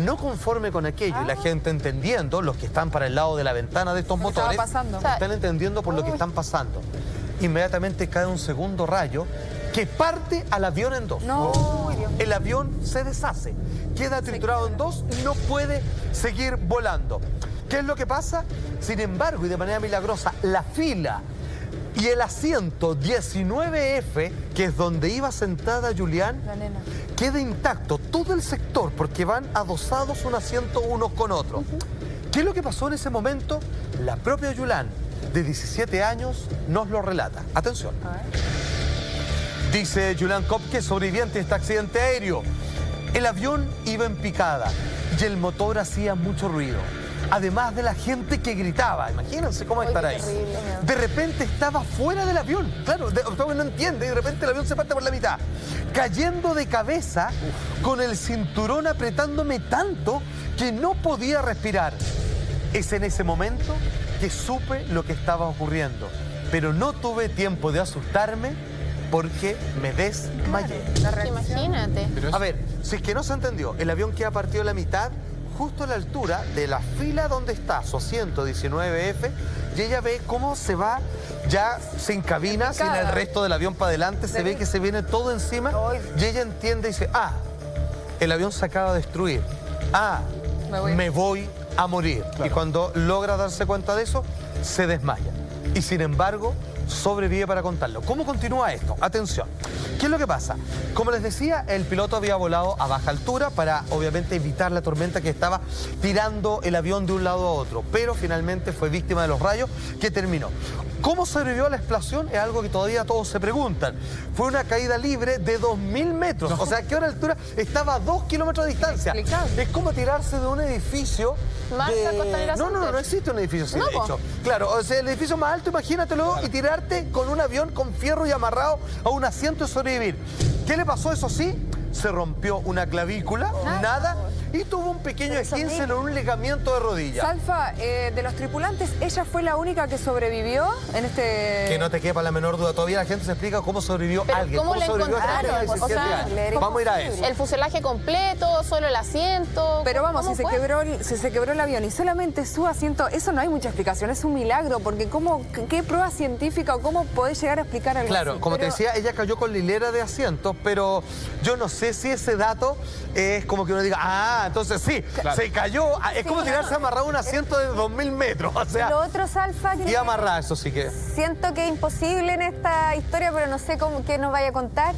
No conforme con aquello, y la gente entendiendo, los que están para el lado de la ventana de estos Lo que estaba motores, pasando. están entendiendo por lo que están pasando. Inmediatamente cae un segundo rayo que parte al avión en 2. No. El avión se deshace, queda triturado en 2 y no puede seguir volando. ¿Qué es lo que pasa? Sin embargo, y de manera milagrosa, la fila y el asiento 19F, que es donde iba sentada Julián, La nena. queda intacto todo el sector porque van adosados un asiento unos con otros. ¿Qué es lo que pasó en ese momento? La propia Julián, de 17 años, nos lo relata. Atención. Dice Julián Kopke, sobreviviente de este accidente aéreo. El avión iba en picada y el motor hacía mucho ruido. Además de la gente que gritaba. Imagínense cómo estar ahí. terrible. De repente estaba fuera del avión. Claro, usted no entiende. Y de repente el avión se parte por la mitad. Cayendo de cabeza con el cinturón apretándome tanto que no podía respirar. Es en ese momento que supe lo que estaba ocurriendo. Pero no tuve tiempo de asustarme porque me desmayé. La reacción. Imagínate. A ver, si es que no se entendió, el avión queda partido a la mitad, justo a la altura de la fila donde está su asiento 19F, y ella ve cómo se va, ya sin cabina, sin el resto del avión para adelante, se ve que se viene todo encima, y ella entiende y dice, el avión se acaba de destruir, me voy a morir. Y cuando logra darse cuenta de eso, se desmaya. Y sin embargo, sobrevive para contarlo. ¿Cómo continúa esto? Atención. ¿Qué es lo que pasa? Como les decía, el piloto había volado a baja altura para, obviamente, evitar la tormenta que estaba tirando el avión de un lado a otro. Pero finalmente fue víctima de los rayos que terminó. ¿Cómo sobrevivió a la explosión? Es algo que todavía todos se preguntan. Fue una caída libre de 2000 metros. O sea, ¿a qué hora altura? Estaba a 2 kilómetros de distancia. Inexplicable. Es como tirarse de un edificio. Marta Costanera No Center. existe un edificio así, No, de po. hecho. Claro, o sea, el edificio más alto, imagínatelo, y tirarte con un avión con fierro y amarrado a un asiento y sobrevivir. ¿Qué le pasó? Eso sí, se rompió una clavícula, nada, y tuvo un pequeño esguince en un ligamiento de rodilla. Salfa, de los tripulantes, ¿ella fue la única que sobrevivió en este...? Que no te quepa la menor duda. Todavía la gente se explica cómo sobrevivió Pero alguien. ¿cómo la sobrevivió esta encontraron? niña de O sea, 17 años. Vamos a ir a eso. El fuselaje completo, solo el asiento. Pero vamos, ¿Cómo si fue? se quebró el avión y solamente su asiento, eso no hay mucha explicación, es un milagro, porque ¿qué prueba científica o cómo podés llegar a explicar algo Claro, así? como te Pero- decía, ella cayó con la hilera de asientos, pero yo no sé si ese dato es como que uno diga, entonces sí, se cayó. Es como tirarse amarrado a un asiento de 2000 metros. O Lo sea, otro, Salfa, que y amarrado, eso sí que. siento que es imposible en esta historia, pero no sé qué nos vaya a contar.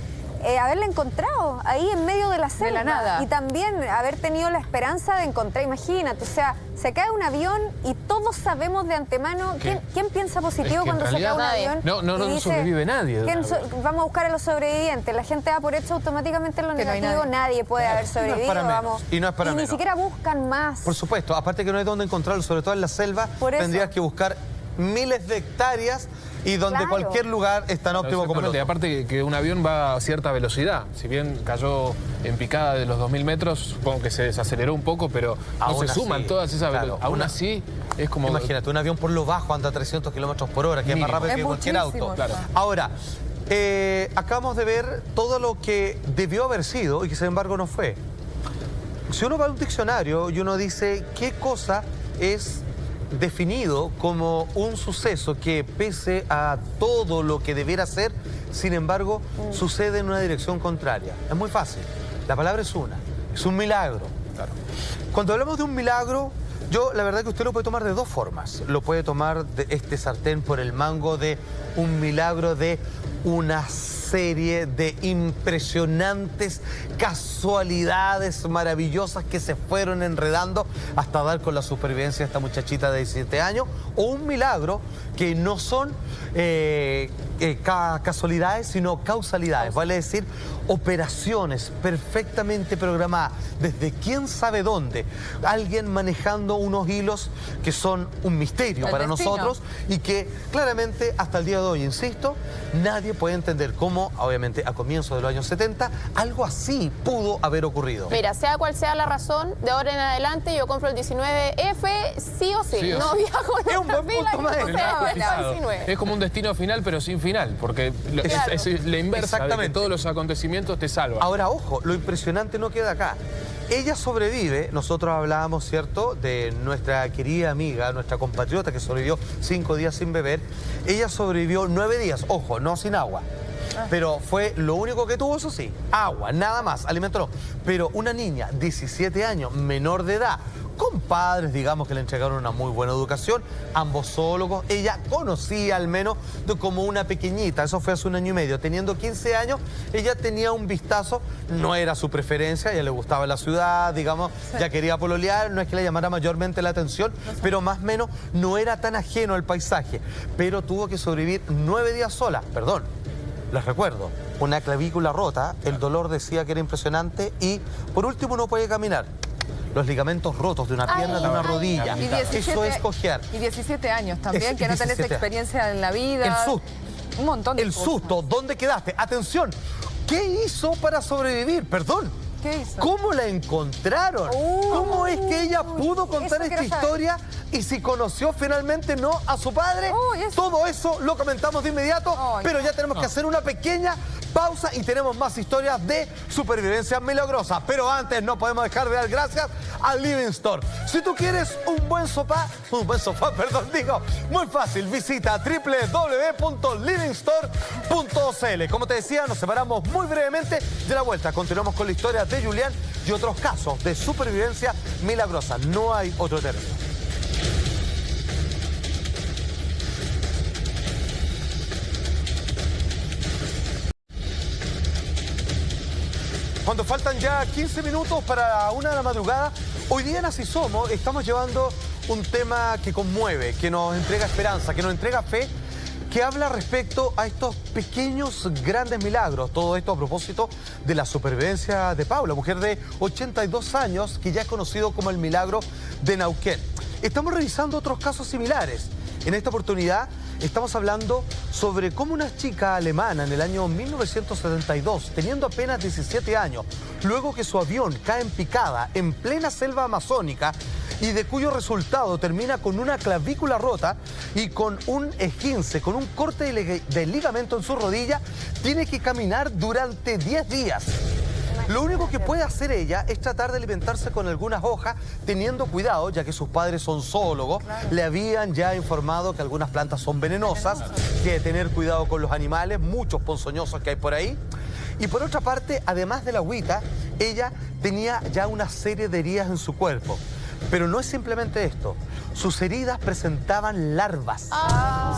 haberla encontrado ahí en medio de la selva. De la nada. Y también haber tenido la esperanza de encontrar, imagínate, o sea, se cae un avión y todos sabemos de antemano, ¿quién piensa positivo Es que en cuando se cae realidad un avión? no y dice, sobrevive nadie de un vamos a buscar a los sobrevivientes. La gente da por hecho automáticamente lo Que no hay negativo, nadie puede haber sobrevivido. para menos, Vamos. y no es para ni menos. siquiera buscan más. Por supuesto, aparte que no hay dónde encontrarlo, sobre todo en la selva, Por eso. tendrías que buscar miles de hectáreas y donde Claro. cualquier lugar es tan óptimo como el Exactamente, otro. aparte que un avión va a cierta velocidad. Si bien cayó en picada de los 2000 metros, supongo que se desaceleró un poco, pero no Aún se así, suman todas esas claro, velocidades. Aún así, es como... Imagínate, un avión por lo bajo anda a 300 kilómetros por hora, que es más Mínimo. rápido Es que cualquier muchísimo, auto. claro. Ahora, acabamos de ver todo lo que debió haber sido y que sin embargo no fue. Si uno va a un diccionario y uno dice qué cosa es definido como un suceso que pese a todo lo que debiera ser, sin embargo, sucede en una dirección contraria. Es muy fácil. La palabra es un milagro. Cuando hablamos de un milagro, la verdad que usted lo puede tomar de dos formas. Lo puede tomar de este sartén por el mango de un milagro de una serie de impresionantes casualidades maravillosas que se fueron enredando hasta dar con la supervivencia de esta muchachita de 17 años, o un milagro que no son casualidades, sino causalidades, vale decir, operaciones perfectamente programadas desde quién sabe dónde, alguien manejando unos hilos que son un misterio El para destino. nosotros y que claramente hasta el día de hoy, insisto, nadie puede entender cómo, obviamente a comienzos de los años 70, algo así pudo haber ocurrido. Mira, sea cual sea la razón, de ahora en adelante yo compro el 19F sí o sí. Sí o No sí. viajo en Es un esta buen fila punto, que no maestro. sea el Claro. 19. Es como un destino final, pero sin final, porque Claro. es la inversa de que Exactamente. todos los acontecimientos te salvan. Ahora, ojo, lo impresionante no queda acá. Ella sobrevive, nosotros hablábamos, ¿cierto?, de nuestra querida amiga, nuestra compatriota que sobrevivió 5 días sin beber. Ella sobrevivió 9 días, ojo, no sin agua. Pero fue lo único que tuvo, eso sí, agua, nada más, alimento no. Pero una niña, 17 años, menor de edad, con padres, digamos, que le entregaron una muy buena educación, ambos zoólogos, ella conocía al menos como una pequeñita, eso fue hace 1 año y medio, teniendo 15 años, ella tenía un vistazo, no era su preferencia, a ella le gustaba la ciudad, digamos, ya quería pololear, no es que le llamara mayormente la atención, pero más o menos no era tan ajeno al paisaje, pero tuvo que sobrevivir 9 días sola, perdón. Les recuerdo, una clavícula rota, el dolor decía que era impresionante y por último no puede caminar. Los ligamentos rotos de una pierna, de una rodilla. Y Eso es cojear. Y 17 años también, Es que no tenés 17. experiencia en la vida. El susto. Un montón de El cosas. susto, ¿dónde quedaste? Atención, ¿qué hizo para sobrevivir? Perdón. ¿Qué hizo? ¿Cómo la encontraron? ¿Cómo es que ella pudo contar eso esta quiero saber. historia y si conoció finalmente no a su padre? Uy, eso. Todo eso lo comentamos de inmediato, Ay, pero ya tenemos que hacer una pequeña pausa y tenemos más historias de supervivencia milagrosa. Pero antes no podemos dejar de dar gracias a Living Store. Si tú quieres un buen sofá, muy fácil, visita www.livingstore.cl. Como te decía, nos separamos muy brevemente de la vuelta. Continuamos con la historia de Julián y otros casos de supervivencia milagrosa. No hay otro término. Cuando faltan ya 15 minutos para la 1 de la madrugada, hoy día en Así Somos estamos llevando un tema que conmueve, que nos entrega esperanza, que nos entrega fe, que habla respecto a estos pequeños grandes milagros. Todo esto a propósito de la supervivencia de Paula, mujer de 82 años que ya es conocido como el milagro de Neuquén. Estamos revisando otros casos similares. En esta oportunidad estamos hablando sobre cómo una chica alemana en el año 1972, teniendo apenas 17 años, luego que su avión cae en picada en plena selva amazónica y de cuyo resultado termina con una clavícula rota y con un esguince, con un corte de ligamento en su rodilla, tiene que caminar durante 10 días. Lo único que puede hacer ella es tratar de alimentarse con algunas hojas, teniendo cuidado, ya que sus padres son zoólogos, le habían ya informado que algunas plantas son venenosas, que tener cuidado con los animales, muchos ponzoñosos que hay por ahí. Y por otra parte, además de la agüita, ella tenía ya una serie de heridas en su cuerpo. Pero no es simplemente esto. Sus heridas presentaban larvas.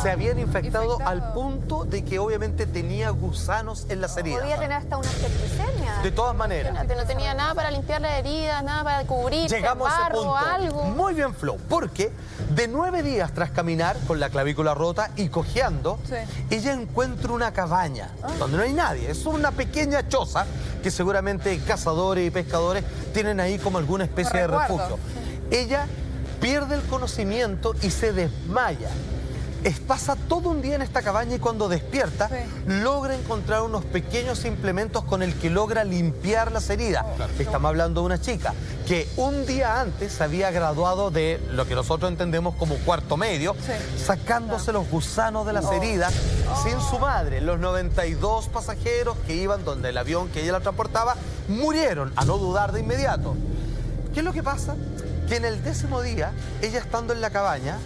Se habían infectado al punto de que obviamente tenía gusanos en las heridas. Podía tener hasta una septicemia. De todas maneras. Imagínate, no tenía nada para limpiar las heridas, nada para cubrir, Llegamos a ese barro, punto. algo. Muy bien, Flo, porque de 9 días tras caminar con la clavícula rota y cojeando, Sí. ella encuentra una cabaña donde no hay nadie. Es una pequeña choza que seguramente cazadores y pescadores tienen ahí como alguna especie de Resguardo. refugio. Ella pierde el conocimiento y se desmaya. Pasa todo un día en esta cabaña y cuando despierta logra encontrar unos pequeños implementos con el que logra limpiar las heridas. Estamos hablando de una chica que un día antes se había graduado de lo que nosotros entendemos como cuarto medio, sacándose los gusanos de las heridas sin su madre. Los 92 pasajeros que iban donde el avión que ella la transportaba murieron, a no dudar de inmediato. ¿Qué es lo que pasa? Que en el 10º día, ella estando en la cabaña,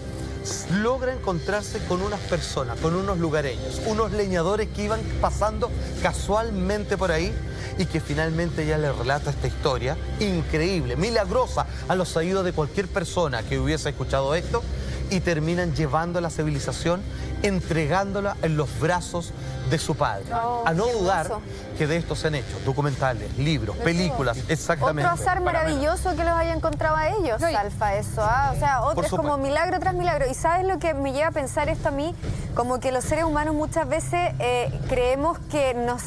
logra encontrarse con unas personas, con unos lugareños, unos leñadores que iban pasando casualmente por ahí y que finalmente ella le relata esta historia increíble, milagrosa a los oídos de cualquier persona que hubiese escuchado esto y terminan llevando a la civilización, entregándola en los brazos de su padre. A no qué dudar hermoso. que de esto se han hecho documentales, libros, películas, exactamente. Otro azar maravilloso que los haya encontrado a ellos, No, y- Alfa, eso. O sea, otro Por es como supuesto. milagro tras milagro. ¿Y sabes lo que me lleva a pensar esto a mí? Como que los seres humanos muchas veces creemos que nos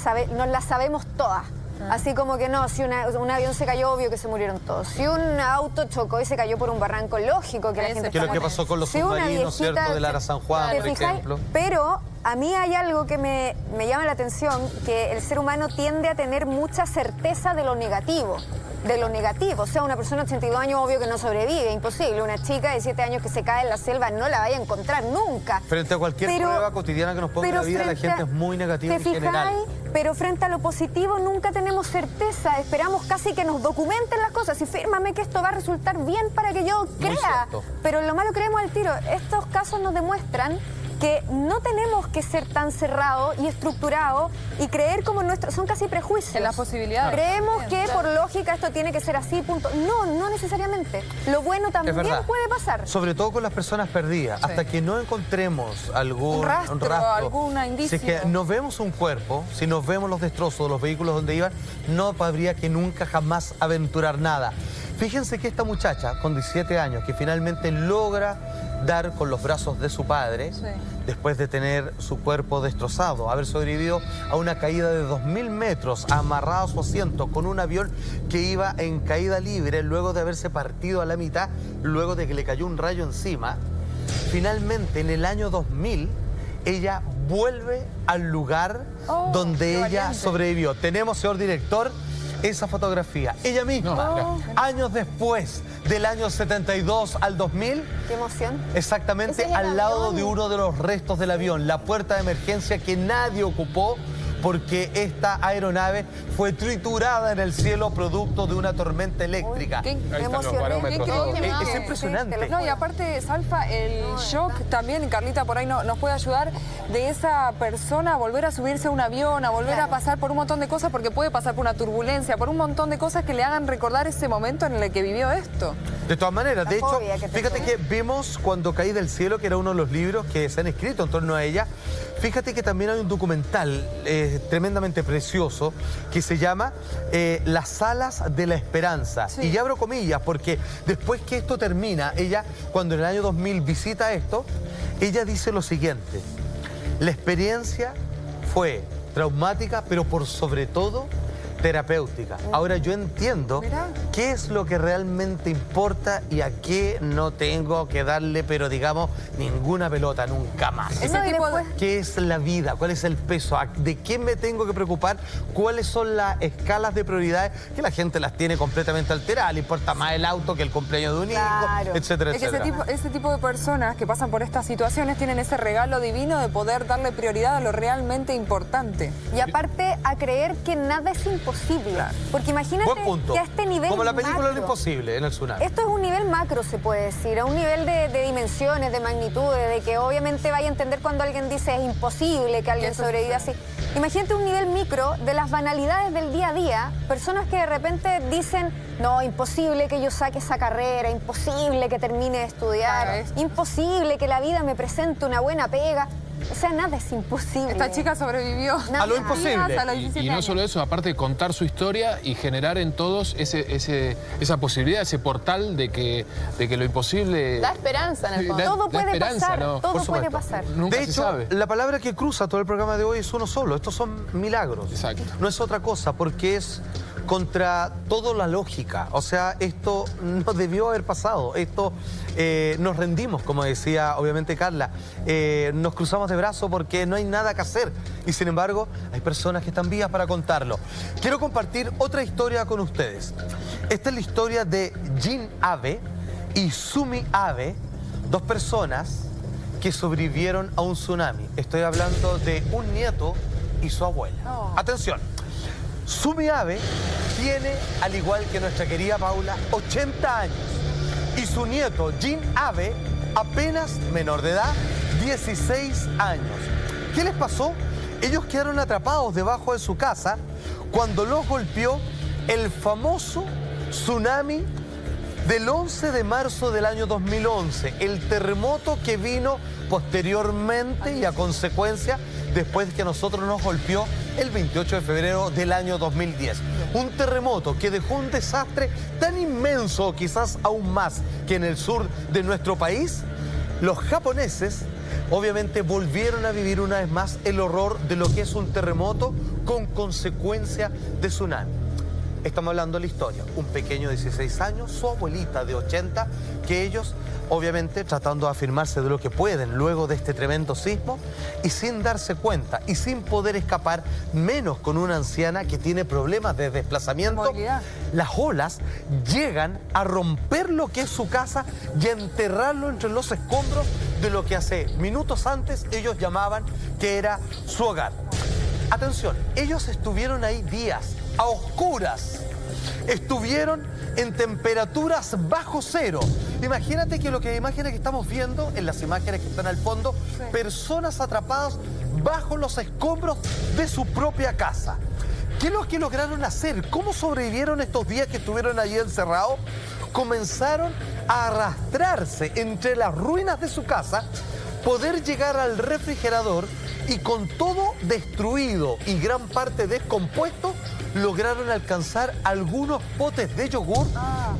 las sabemos todas. Así como que no, si un avión se cayó, obvio que se murieron todos. Si un auto chocó y se cayó por un barranco, lógico que la Ese gente Que es lo está que muerta. pasó con los Si una submarinos, viejita ¿cierto? Del Ara San Juan, ¿te por fijáis? ejemplo. Pero a mí hay algo que me llama la atención, que el ser humano tiende a tener mucha certeza de lo negativo. O sea, una persona de 82 años obvio que no sobrevive, imposible. Una chica de 7 años que se cae en la selva no la vaya a encontrar nunca. Frente a cualquier prueba cotidiana que nos ponga en la vida, la frente gente a- es muy negativa ¿te en general. fijáis? Pero frente a lo positivo nunca tenemos certeza. Esperamos casi que nos documenten las cosas y fírmame que esto va a resultar bien para que yo crea. cierto. Pero lo malo creemos al tiro. Estos casos nos demuestran que no tenemos que ser tan cerrados y estructurados y creer como nuestros, son casi prejuicios. En las posibilidades. Creemos que por lógica esto tiene que ser así, punto. No, no necesariamente. Lo bueno también verdad. puede pasar. Sobre todo con las personas perdidas. Hasta que no encontremos algún Un rastro, algún indicio. Si es que no vemos un cuerpo, si nos vemos los destrozos de los vehículos donde iban, no habría que nunca jamás aventurar nada. Fíjense que esta muchacha con 17 años que finalmente logra dar con los brazos de su padre, después de tener su cuerpo destrozado, haber sobrevivido a una caída de 2000 metros, amarrado a su asiento con un avión que iba en caída libre, luego de haberse partido a la mitad, luego de que le cayó un rayo encima. Finalmente, en el año 2000, ella vuelve al lugar donde ella valiente. sobrevivió. Tenemos, señor director, esa fotografía. Ella misma, años después del año 72 al 2000, Qué emoción. exactamente Ese es el al lado avión. de uno de los restos del avión, la puerta de emergencia que nadie ocupó porque esta aeronave fue triturada en el cielo producto de una tormenta eléctrica. Qué Ahí están los emocioné. barómetros. Qué todos. increíble. Es Sí, impresionante. te lo No, y aparte, Salfa, el shock también, y Carlita por ahí nos puede ayudar, de esa persona a volver a subirse a un avión, a volver a pasar por un montón de cosas, porque puede pasar por una turbulencia, por un montón de cosas que le hagan recordar ese momento en el que vivió esto. De todas maneras, de hecho, fobia que fíjate tengo. que vimos Cuando caí del cielo, que era uno de los libros que se han escrito en torno a ella. Fíjate que también hay un documental tremendamente precioso que se llama Las alas de la esperanza. Sí. Y abro comillas porque después que esto termina, ella, cuando en el año 2000 visita esto, ella dice lo siguiente: la experiencia fue traumática, pero por sobre todo terapéutica. Ahora yo entiendo Mirá. qué es lo que realmente importa y a qué no tengo que darle, pero digamos, ninguna pelota nunca más. Ese No, y tipo de... después- ¿Qué es la vida? ¿Cuál es el peso? ¿De qué me tengo que preocupar? ¿Cuáles son las escalas de prioridades que la gente las tiene completamente alteradas? Le importa más el auto que el cumpleaños de un hijo, Claro. etcétera, Es que etcétera. ese tipo de personas que pasan por estas situaciones tienen ese regalo divino de poder darle prioridad a lo realmente importante. Y aparte a creer que nada es importante. imposible. Claro. Porque imagínate Buen punto. que a este nivel Como la película macro, Lo Imposible en el tsunami. esto es un nivel macro, se puede decir, a un nivel de dimensiones, de magnitudes, de que obviamente vaya a entender cuando alguien dice es imposible que alguien eso sobreviva así. Imagínate un nivel micro de las banalidades del día a día, personas que de repente dicen, no, imposible que yo saque esa carrera, imposible que termine de estudiar, Claro, es- imposible que la vida me presente una buena pega. O sea, nada es imposible. Esta chica sobrevivió. Nada. A lo imposible. A los 17 Y no años. solo eso, aparte de contar su historia y generar en todos esa posibilidad, ese portal de que lo imposible... Da esperanza en el fondo. Todo da puede esperanza, pasar, ¿no? todo Por puede supuesto. pasar. Nunca De se hecho, sabe. la palabra que cruza todo el programa de hoy es uno solo. Estos son milagros. Exacto. No es otra cosa, porque es contra toda la lógica. O sea, esto no debió haber pasado. Esto nos rendimos, como decía obviamente Carla. Nos cruzamos de brazos porque no hay nada que hacer. Y sin embargo, hay personas que están vivas para contarlo. Quiero compartir otra historia con ustedes. Esta es la historia de Jin Abe y Sumi Abe, dos personas que sobrevivieron a un tsunami. Estoy hablando de un nieto y su abuela. Oh. Atención, Sumi Abe tiene, al igual que nuestra querida Paula, 80 años. Y su nieto, Jin Abe, apenas menor de edad, 16 años. ¿Qué les pasó? Ellos quedaron atrapados debajo de su casa cuando los golpeó el famoso tsunami del 11 de marzo del año 2011, el terremoto que vino posteriormente y a consecuencia después de que a nosotros nos golpeó el 28 de febrero del año 2010. Un terremoto que dejó un desastre tan inmenso, quizás aún más que en el sur de nuestro país. Los japoneses obviamente volvieron a vivir una vez más el horror de lo que es un terremoto con consecuencia de tsunami. Estamos hablando de la historia. Un pequeño de 16 años, su abuelita de 80, que ellos, obviamente, tratando de afirmarse de lo que pueden luego de este tremendo sismo y sin darse cuenta y sin poder escapar, menos con una anciana que tiene problemas de desplazamiento, Movilidad. las olas llegan a romper lo que es su casa y a enterrarlo entre los escombros de lo que hace minutos antes ellos llamaban que era su hogar. Atención, ellos estuvieron ahí días, a oscuras. Estuvieron en temperaturas bajo cero. Imagínate que imágenes que estamos viendo, en las imágenes que están al fondo, personas atrapadas bajo los escombros de su propia casa. ¿Qué es lo que lograron hacer? ¿Cómo sobrevivieron estos días que estuvieron allí encerrados? Comenzaron a arrastrarse entre las ruinas de su casa, poder llegar al refrigerador y con todo destruido y gran parte descompuesto, lograron alcanzar algunos potes de yogur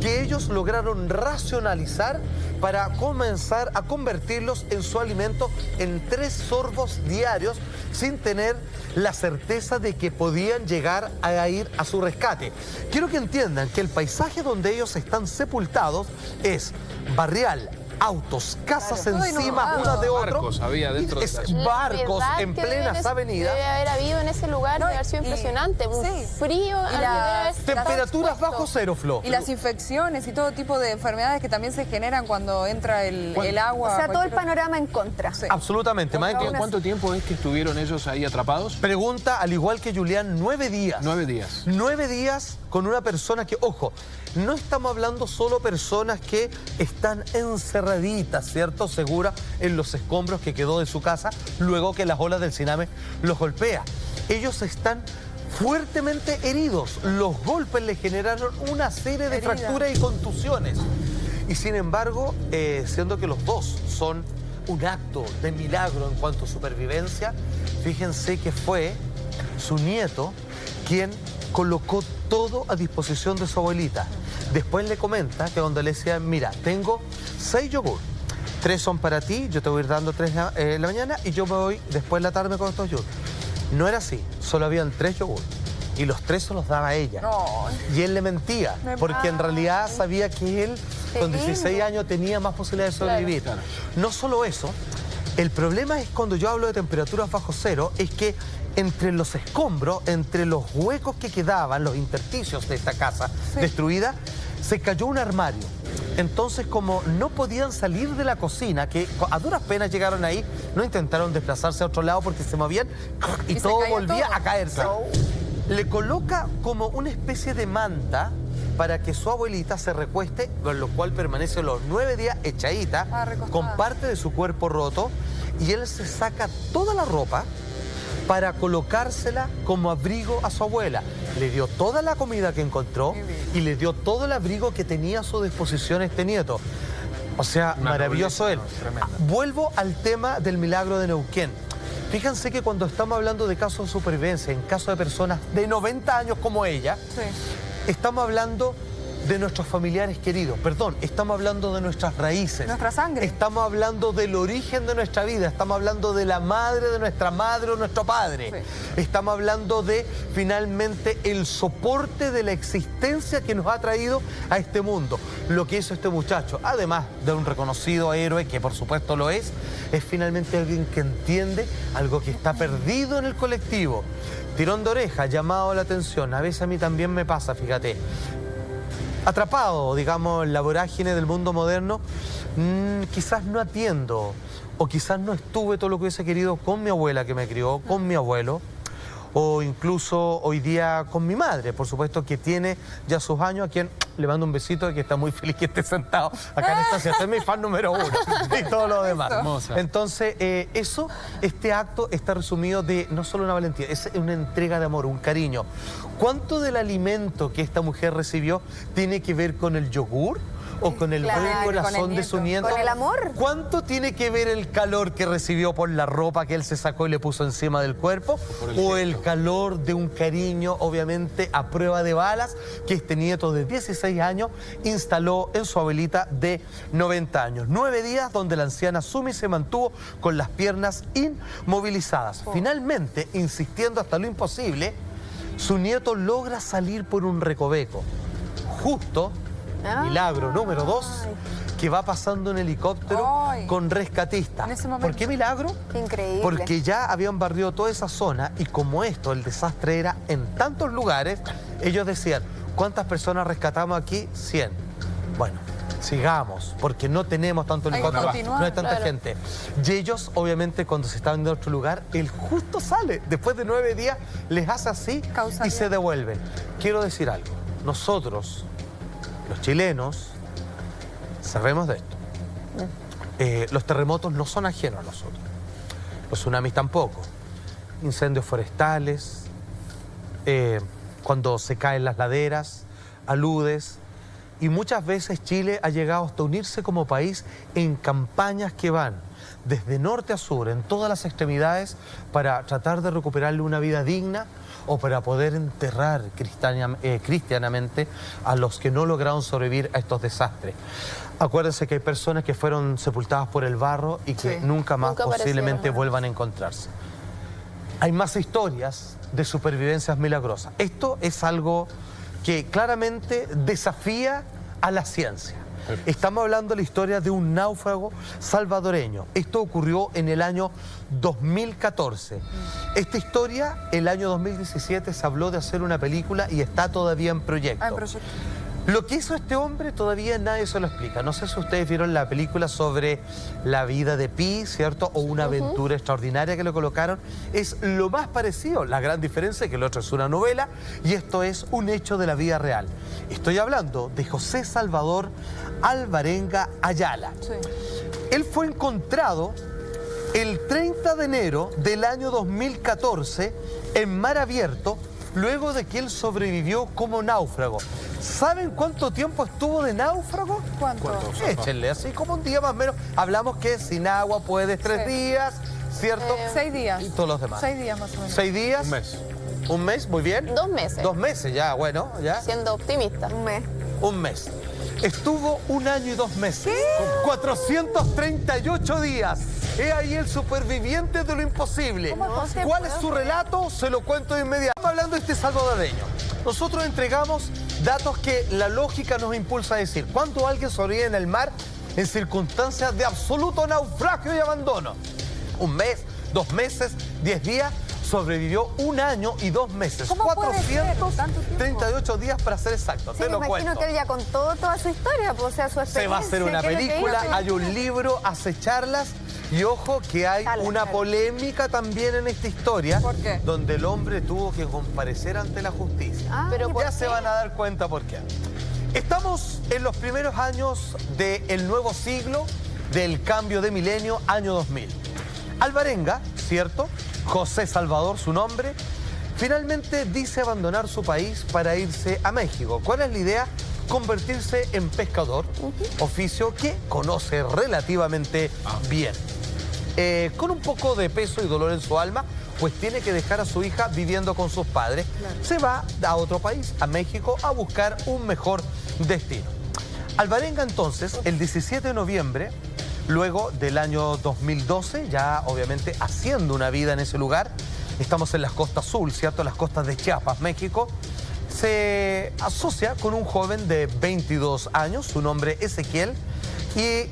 que ellos lograron racionalizar para comenzar a convertirlos en su alimento en 3 sorbos diarios sin tener la certeza de que podían llegar a ir a su rescate. Quiero que entiendan que el paisaje donde ellos están sepultados es barrial, autos, casas Todo encima inundado. una de otra. Barcos había dentro de Es las- barcos La humedad en que debe plenas avenidas. Debe haber habido en ese lugar, No, debe haber sido y- impresionante. Un sí. frío, Y al que debe haber las estado Temperaturas expuesto. bajo cero, Flo. Y las infecciones y todo tipo de enfermedades que también se generan cuando entra el agua. O sea, todo el cualquier- panorama en contra. Sí. Absolutamente, Mike. ¿Cuánto tiempo es que estuvieron ellos ahí atrapados? Pregunta, al igual que Julián, 9 días. 9 días. 9 días con una persona que, ojo, no estamos hablando solo personas que están encerraditas, ¿cierto? Segura en los escombros que quedó de su casa luego que las olas del tsunami los golpea. Ellos están fuertemente heridos. Los golpes les generaron una serie de Herida. fracturas y contusiones. Y sin embargo, siendo que los dos son un acto de milagro en cuanto a supervivencia, fíjense que fue su nieto quien colocó todo a disposición de su abuelita. Después le comenta que cuando le decía, mira, tengo 6 yogur, 3 son para ti, yo te voy a ir dando 3 en la mañana y yo me voy después en la tarde con estos yogur. No era así, solo habían 3 yogur y los 3 se los daba a ella. No. Y él le mentía, porque en realidad sabía que él con 16 años tenía más posibilidades de sobrevivir. Claro. No solo eso, el problema es cuando yo hablo de temperaturas bajo cero, es que entre los escombros, entre los huecos que quedaban, los intersticios de esta casa destruida, se cayó un armario. Entonces, como no podían salir de la cocina, que a duras penas llegaron ahí, no intentaron desplazarse a otro lado porque se movían y Y se todo caía volvía todo. a caerse. le coloca como una especie de manta para que su abuelita se recueste, con lo cual permanece los 9 días echadita, con parte de su cuerpo roto, y él se saca toda la ropa para colocársela como abrigo a su abuela. Le dio toda la comida que encontró y le dio todo el abrigo que tenía a su disposición este nieto. O sea, Una maravilloso él. nobleza, ¿no? Tremenda. Vuelvo al tema del milagro de Neuquén. Fíjense que cuando estamos hablando de casos de supervivencia, en caso de personas de 90 años como ella, estamos hablando de nuestros familiares queridos, perdón, estamos hablando de nuestras raíces. Nuestra sangre. Estamos hablando del origen de nuestra vida, estamos hablando de la madre de nuestra madre o nuestro padre. Estamos hablando de, finalmente, el soporte de la existencia que nos ha traído a este mundo. Lo que hizo este muchacho, además de un reconocido héroe, que por supuesto lo es finalmente alguien que entiende algo que está perdido en el colectivo. Tirón de oreja, llamado a la atención. A veces a mí también me pasa, fíjate. Atrapado, digamos, en la vorágine del mundo moderno, quizás no atiendo o quizás no estuve todo lo que hubiese querido con mi abuela que me crió, con mi abuelo, o incluso hoy día con mi madre, por supuesto, que tiene ya sus años, a quien le mando un besito y que está muy feliz que esté sentado acá en esta silla. Este es mi fan número 1 y todo lo demás. Hermosa. Entonces, este acto está resumido de no solo una valentía, es una entrega de amor, un cariño. ¿Cuánto del alimento que esta mujer recibió tiene que ver con el yogur? ¿O con el Claro, buen con corazón el de su nieto? Con el amor. ¿Cuánto tiene que ver el calor que recibió por la ropa que él se sacó y le puso encima del cuerpo? ¿O el calor de un cariño, obviamente, a prueba de balas, que este nieto de 16 años instaló en su abuelita de 90 años? 9 días donde la anciana Sumi se mantuvo con las piernas inmovilizadas. Finalmente, insistiendo hasta lo imposible, su nieto logra salir por un recoveco. Justo, milagro número 2, que va pasando en helicóptero con rescatistas. En ese momento. ¿Por qué milagro? Increíble. Porque ya habían barrido toda esa zona y como esto, el desastre era en tantos lugares, ellos decían, ¿cuántas personas rescatamos aquí? 100. Bueno, sigamos, porque no tenemos tanto Hay que helicóptero, continuar, no hay tanta claro. gente. Y ellos, obviamente, cuando se estaban en otro lugar, él justo sale. Después de 9 días, les hace así y Causalidad. se devuelven. Quiero decir algo. Nosotros, los chilenos, sabemos de esto. Los terremotos no son ajenos a nosotros. Los tsunamis tampoco. Incendios forestales, cuando se caen las laderas, aludes. Y muchas veces Chile ha llegado hasta unirse como país en campañas que van desde norte a sur, en todas las extremidades, para tratar de recuperarle una vida digna o para poder enterrar cristianamente a los que no lograron sobrevivir a estos desastres. Acuérdense que hay personas que fueron sepultadas por el barro y que nunca más Nunca posiblemente aparecieron. vuelvan a encontrarse. Hay más historias de supervivencias milagrosas. Esto es algo que claramente desafía a la ciencia. Estamos hablando de la historia de un náufrago salvadoreño. Esto ocurrió en el año 2014. Esta historia, el año 2017, se habló de hacer una película y está todavía en proyecto. Lo que hizo este hombre todavía nadie se lo explica. No sé si ustedes vieron la película sobre la vida de Pi, ¿cierto? O una aventura extraordinaria que lo colocaron. Es lo más parecido. La gran diferencia es que el otro es una novela y esto es un hecho de la vida real. Estoy hablando de José Salvador Alvarenga Ayala. Él fue encontrado el 30 de enero del año 2014 en mar abierto, luego de que él sobrevivió como náufrago. ¿Saben cuánto tiempo estuvo de náufrago? ¿Cuánto? Échenle, así como un día más o menos. Hablamos que sin agua puedes 3 días, ¿cierto? 6 días. Y todos los demás. 6 días más o menos. 6 días. Un mes. Un mes, muy bien. 2 meses. 2 meses ya, bueno, ya. Siendo optimista. Un mes. Un mes. Estuvo 1 año y 2 meses. Con 438 días. He ahí el superviviente de lo imposible. ¿Cómo se ¿Cuál puede? es su relato? Se lo cuento de inmediato. Estamos hablando de este salvadoreño. Nosotros entregamos datos que la lógica nos impulsa a decir. ¿Cuánto alguien sobrevive en el mar en circunstancias de absoluto naufragio y abandono? 1 mes, 2 meses, 10 días. Sobrevivió 1 año y 2 meses. ¿Cómo puede ser tanto tiempo? 438 días para ser exacto. Sí, Te me lo imagino cuento. que él ya contó toda su historia, pues, o sea, su experiencia. Se va a hacer una ¿qué es lo que película, hizo? hay un libro, hace charlas. Y ojo que hay Dale, una dale. polémica también en esta historia. ¿Por qué? Donde el hombre tuvo que comparecer ante la justicia. Ah, Pero ya ¿por Ya se van a dar cuenta por qué. Estamos en los primeros años del nuevo siglo, del cambio de milenio, año 2000. Alvarenga, ¿cierto? José Salvador, su nombre, finalmente dice abandonar su país para irse a México. ¿Cuál es la idea? Convertirse en pescador, oficio que conoce relativamente bien. Con un poco de peso y dolor en su alma, pues tiene que dejar a su hija viviendo con sus padres. Se va a otro país, a México, a buscar un mejor destino. Alvarenga entonces, el 17 de noviembre, luego del año 2012, ya obviamente haciendo una vida en ese lugar, estamos en las costas azul, ¿cierto? Las costas de Chiapas, México, se asocia con un joven de 22 años, su nombre es Ezequiel, y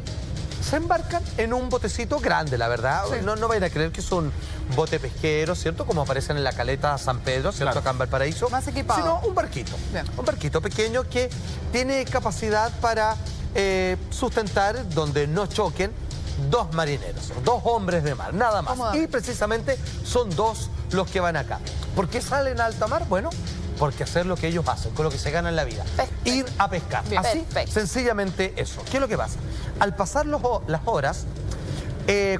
se embarcan en un botecito grande, la verdad. Sí. No vayan a creer que es un bote pesquero, ¿cierto? Como aparecen en la caleta San Pedro, ¿cierto? Claro. Acá en Valparaíso. Más equipado. Sino un barquito. Bien. Un barquito pequeño que tiene capacidad para sustentar donde no choquen dos marineros, dos hombres de mar, nada más. Cómodo. Y precisamente son dos los que van acá. ¿Por qué salen a alta mar? Bueno, porque hacer lo que ellos hacen, con lo que se ganan la vida. Perfecto. Ir a pescar. Bien. Así, Perfecto. sencillamente eso. ¿Qué es lo que pasa? Al pasar las horas,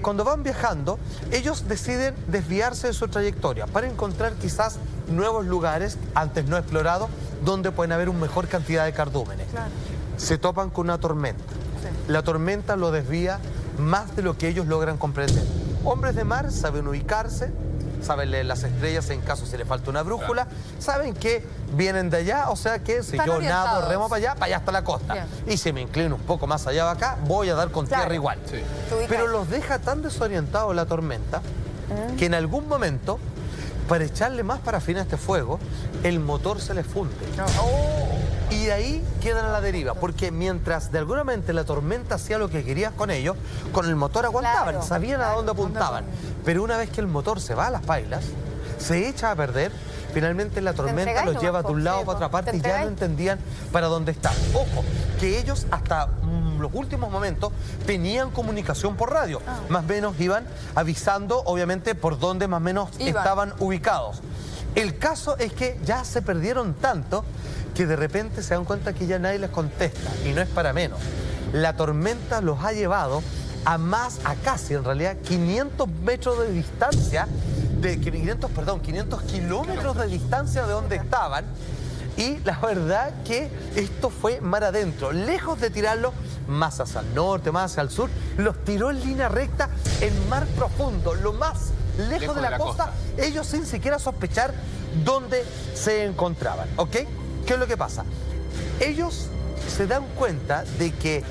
cuando van viajando, ellos deciden desviarse de su trayectoria para encontrar quizás nuevos lugares antes no explorados donde pueden haber una mejor cantidad de cardúmenes. Claro. Se topan con una tormenta. Sí. La tormenta lo desvía más de lo que ellos logran comprender. Hombres de mar saben ubicarse, saben leer las estrellas en caso se les falta una brújula, saben que vienen de allá, o sea que si Están yo orientados. nado, remo para allá está la costa. Bien. Y si me inclino un poco más allá de acá, voy a dar con Claro. tierra igual. Sí. Te ubicas. Pero los deja tan desorientados la tormenta que en algún momento, para echarle más parafina a este fuego, el motor se les funde. Y de ahí quedan a la deriva, porque mientras de alguna manera la tormenta hacía lo que quería con ellos, con el motor aguantaban, Claro, sabían a dónde apuntaban. Pero una vez que el motor se va a las pailas, se echa a perder, finalmente la tormenta entregáis los nomás, lleva de po. un lado Sí, para otra po. parte Te y ya no entregáis. entendían para dónde están. Ojo, que ellos hasta los últimos momentos tenían comunicación por radio. Más o menos iban avisando, obviamente, por dónde más o menos Iban. estaban ubicados. El caso es que ya se perdieron tanto que de repente se dan cuenta que ya nadie les contesta. Y no es para menos. La tormenta los ha llevado a casi, en realidad, 500 metros de distancia, 500 kilómetros de distancia de donde estaban. Y la verdad que esto fue mar adentro. Lejos de tirarlo más hacia el norte, más hacia el sur, los tiró en línea recta en mar profundo, lo más lejos de la costa, ellos sin siquiera sospechar dónde se encontraban, ¿ok? ¿Qué es lo que pasa? Ellos se dan cuenta de que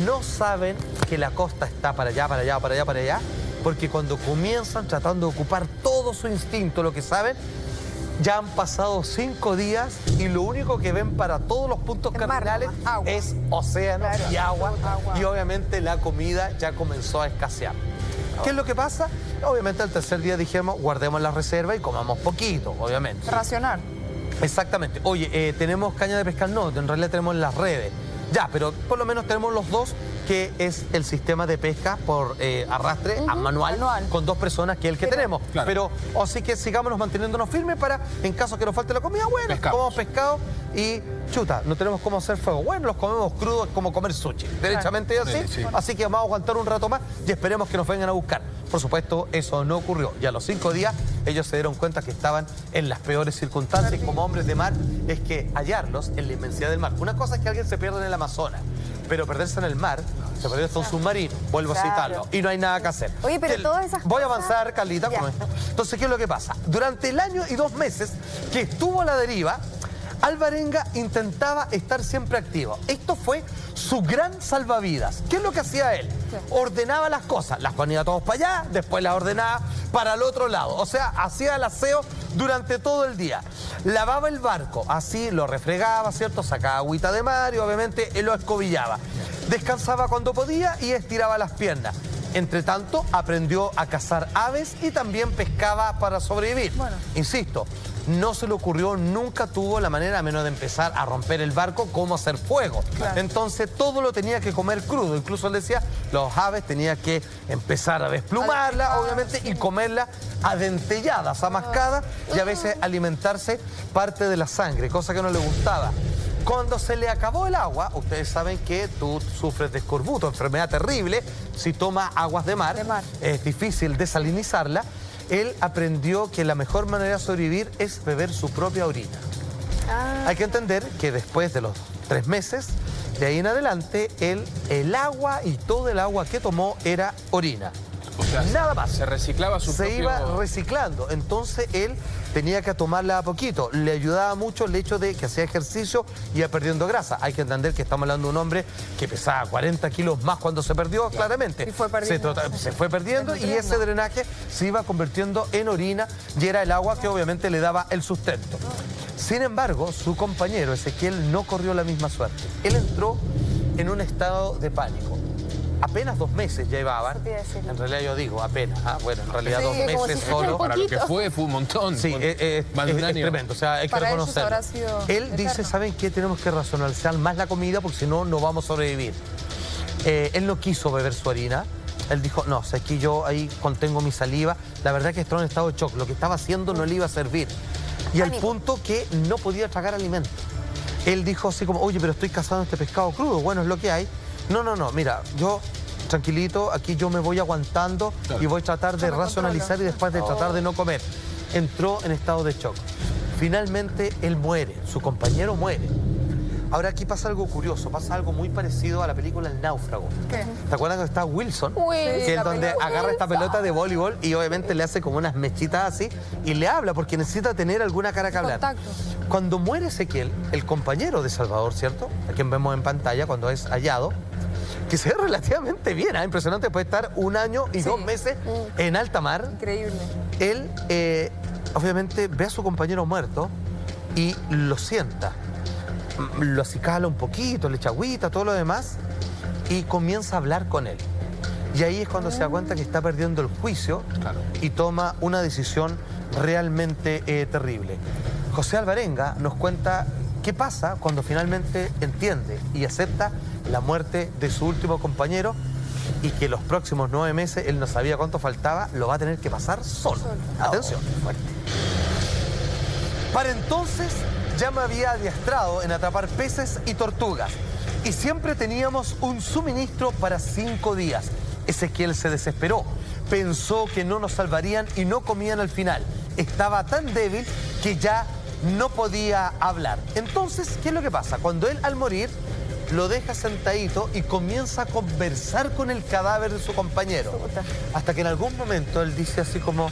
no saben que la costa está para allá, para allá, para allá, para allá, porque cuando comienzan tratando de ocupar todo su instinto, lo que saben, ya han pasado 5 días y lo único que ven para todos los puntos El mar cardinales nomás, agua. es océano Claro, y agua, agua. y obviamente la comida ya comenzó a escasear. ¿Qué es lo que pasa? Obviamente al tercer día dijimos, guardemos la reserva y comamos poquito, obviamente. Racionar. Exactamente. Oye, ¿tenemos caña de pescar? No, en realidad tenemos las redes. Ya, pero por lo menos tenemos los dos, que es el sistema de pesca por arrastre manual, con 2 personas, que es el que tenemos. Claro. Pero así que sigámonos manteniéndonos firmes para, en caso que nos falte la comida, bueno, Pescamos. comamos pescado y chuta, no tenemos cómo hacer fuego. Bueno, los comemos crudos como comer sushi, derechamente así. Sí, sí. Así que vamos a aguantar un rato más y esperemos que nos vengan a buscar. Por supuesto, eso no ocurrió. Y a los 5 días ellos se dieron cuenta que estaban en las peores circunstancias. Como hombres de mar, es que hallarlos en la inmensidad del mar. Una cosa es que alguien se pierda en el Amazonas, pero perderse en el mar, se perdió hasta un submarino, vuelvo a citarlo, y no hay nada que hacer. Oye, pero todas esas Voy a cosas- avanzar, Carlita, Ya. con esto. Entonces, ¿qué es lo que pasa? Durante el año y 2 meses que estuvo a la deriva, Alvarenga intentaba estar siempre activo. Esto fue su gran salvavidas. ¿Qué es lo que hacía él? Ordenaba las cosas, las ponía todos para allá, después las ordenaba para el otro lado. O sea, hacía el aseo durante todo el día. Lavaba el barco, así lo refregaba, ¿cierto? Sacaba agüita de mar y obviamente él lo escobillaba. Descansaba cuando podía y estiraba las piernas. Entre tanto, aprendió a cazar aves y también pescaba para sobrevivir. Bueno. Insisto, no se le ocurrió, nunca tuvo la manera, a menos de empezar a romper el barco, cómo hacer fuego. Claro. Entonces, todo lo tenía que comer crudo. Incluso él decía, los aves tenía que empezar a desplumarla, obviamente, y comerla adentelladas, amascadas, y a veces alimentarse parte de la sangre, cosa que no le gustaba. Cuando se le acabó el agua, ustedes saben que tú sufres de escorbuto, enfermedad terrible, si tomas aguas de mar, es difícil desalinizarla. Él aprendió que la mejor manera de sobrevivir es beber su propia orina. Hay que entender que después de los 3 meses, de ahí en adelante, el agua y todo el agua que tomó era orina. O sea, nada más. Se reciclaba su propio... Se iba reciclando. Entonces él tenía que tomarla a poquito. Le ayudaba mucho el hecho de que hacía ejercicio y iba perdiendo grasa. Hay que entender que estamos hablando de un hombre que pesaba 40 kilos más cuando se perdió, claramente. Y fue perdiendo. Se fue perdiendo y ese drenaje se iba convirtiendo en orina y era el agua que obviamente le daba el sustento. Sin embargo, su compañero Ezequiel no corrió la misma suerte. Él entró en un estado de pánico. Apenas 2 meses llevaban, en realidad yo digo apenas, bueno, en realidad 2 meses solo. Para lo que fue un montón. Sí, más de un es año. tremendo, o sea, hay que Para ellos reconocerlo. habrá sido Él dice, ¿saben qué? Tenemos que racionalizar más la comida porque si no, no vamos a sobrevivir. Él no quiso beber su harina. Él dijo, no, o sea, aquí yo ahí contengo mi saliva. La verdad que estaba en estado de shock. Lo que estaba haciendo no le iba a servir. Y al punto que no podía tragar alimento. Él dijo así como, oye, pero estoy cazando este pescado crudo. Bueno, es lo que hay. No, mira, yo... tranquilito, aquí yo me voy aguantando y voy a tratar de racionalizar y después de tratar de no comer. Entró en estado de shock. Finalmente él muere, su compañero muere. Ahora aquí pasa algo curioso, pasa algo muy parecido a la película El Náufrago. ¿Qué? ¿Te acuerdas que está Wilson? Wilson. Que es donde agarra esta pelota de voleibol y obviamente le hace como unas mechitas así y le habla porque necesita tener alguna cara que hablar. Contacto. Cuando muere Ezequiel, el compañero de Salvador, ¿cierto? A quien vemos en pantalla cuando es hallado, que se ve relativamente bien, impresionante, puede estar 1 año y 2 meses en alta mar. Increíble. Él, obviamente, ve a su compañero muerto y lo sienta. Lo acicala un poquito, le echa agüita, todo lo demás, y comienza a hablar con él. Y ahí es cuando se da cuenta que está perdiendo el juicio y toma una decisión realmente terrible. José Alvarenga nos cuenta qué pasa cuando finalmente entiende y acepta la muerte de su último compañero y que los próximos 9 meses, él no sabía cuánto faltaba, lo va a tener que pasar solo. Atención. Para entonces ya me había adiestrado en atrapar peces y tortugas y siempre teníamos un suministro para 5 días. Ezequiel se desesperó, pensó que no nos salvarían y no comían al final. Estaba tan débil que ya no podía hablar. Entonces, ¿qué es lo que pasa? Cuando él al morir lo deja sentadito y comienza a conversar con el cadáver de su compañero. Hasta que en algún momento él dice así como,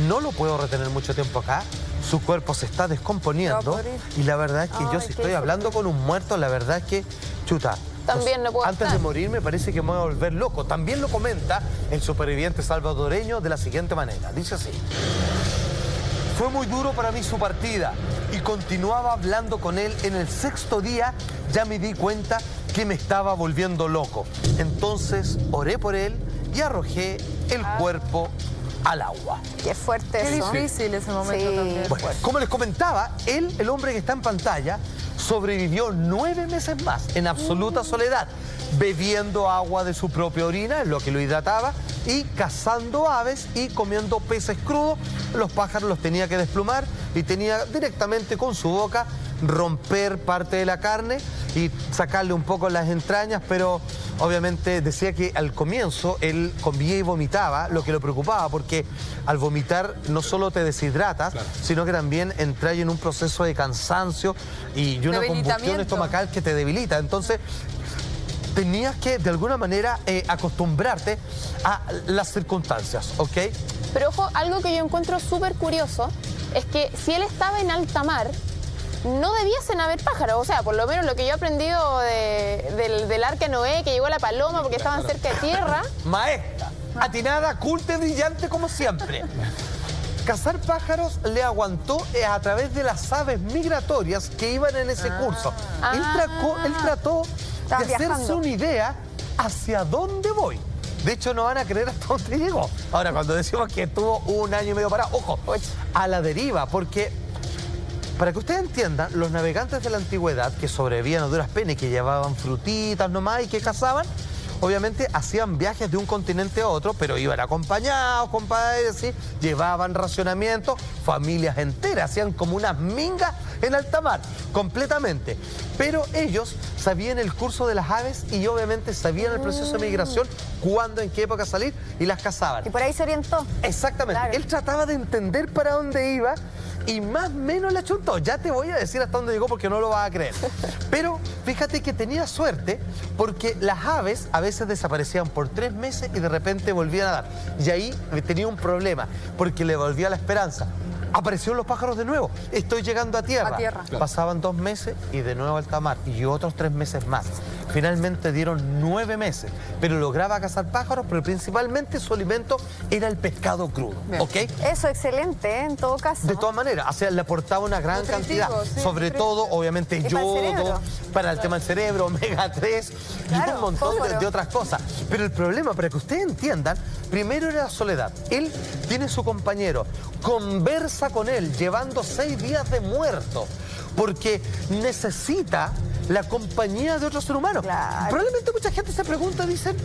no lo puedo retener mucho tiempo acá, su cuerpo se está descomponiendo y la verdad es que yo si estoy hablando con un muerto, la verdad es que, chuta, También no puedo antes estar. de morir me parece que me voy a volver loco. También lo comenta el superviviente salvadoreño de la siguiente manera. Dice así. Fue muy duro para mí su partida y continuaba hablando con él. En el 6º día ya me di cuenta que me estaba volviendo loco. Entonces oré por él y arrojé el cuerpo al agua. Qué fuerte Qué eso. difícil ese momento también. Bueno, como les comentaba, él, el hombre que está en pantalla, sobrevivió 9 meses más en absoluta soledad, bebiendo agua de su propia orina, lo que lo hidrataba, y cazando aves y comiendo peces crudos. Los pájaros los tenía que desplumar y tenía directamente con su boca romper parte de la carne y sacarle un poco las entrañas, pero obviamente decía que al comienzo él comía y vomitaba, lo que lo preocupaba, porque al vomitar no solo te deshidratas, sino que también entras en un proceso de cansancio y una combustión estomacal que te debilita. Entonces, tenías que, de alguna manera, acostumbrarte a las circunstancias, ¿ok? Pero ojo, algo que yo encuentro súper curioso es que si él estaba en alta mar, no debiesen haber pájaros. O sea, por lo menos lo que yo he aprendido del arca de Noé, que llegó la paloma porque estaban cerca de tierra. Maestra, atinada, culta y brillante como siempre. Cazar pájaros le aguantó a través de las aves migratorias que iban en ese curso. Él trató de hacerse una idea hacia dónde voy. De hecho, no van a creer hasta dónde llegó. Ahora, cuando decimos que estuvo 1 año y medio parado, ojo, a la deriva, porque para que ustedes entiendan, los navegantes de la antigüedad que sobrevivían a duras penas y que llevaban frutitas nomás y que cazaban, obviamente hacían viajes de un continente a otro, pero iban acompañados, compadres, ¿sí? Llevaban racionamiento, familias enteras, hacían como unas mingas en alta mar, completamente. Pero ellos sabían el curso de las aves y obviamente sabían el proceso de migración, cuándo, en qué época salir, y las cazaban. Y por ahí se orientó. Exactamente. Claro. Él trataba de entender para dónde iba y más o menos le chuntó. Ya te voy a decir hasta dónde llegó porque no lo vas a creer. Pero fíjate que tenía suerte porque las aves a veces desaparecían por 3 meses y de repente volvían a dar. Y ahí tenía un problema porque le volvía la esperanza. Aparecieron los pájaros de nuevo. Estoy llegando a tierra. Claro. Pasaban 2 meses y de nuevo alta mar y otros 3 meses más. Finalmente dieron 9 meses, pero lograba cazar pájaros, pero principalmente su alimento era el pescado crudo. Bien. ¿Ok? Eso, excelente, ¿eh? En todo caso. De todas maneras, o sea, le aportaba una gran Nutritivo, cantidad, sí, sobre todo, obviamente, Y para el yodo, cerebro. para el tema del cerebro, omega 3 y Claro, un montón fósforo. de otras cosas. Pero el problema, para que ustedes entiendan, primero era la soledad. Él tiene su compañero, conversa con él, llevando 6 días de muerto, porque necesita la compañía de otro ser humano. Claro. Probablemente mucha gente se pregunta, dicen,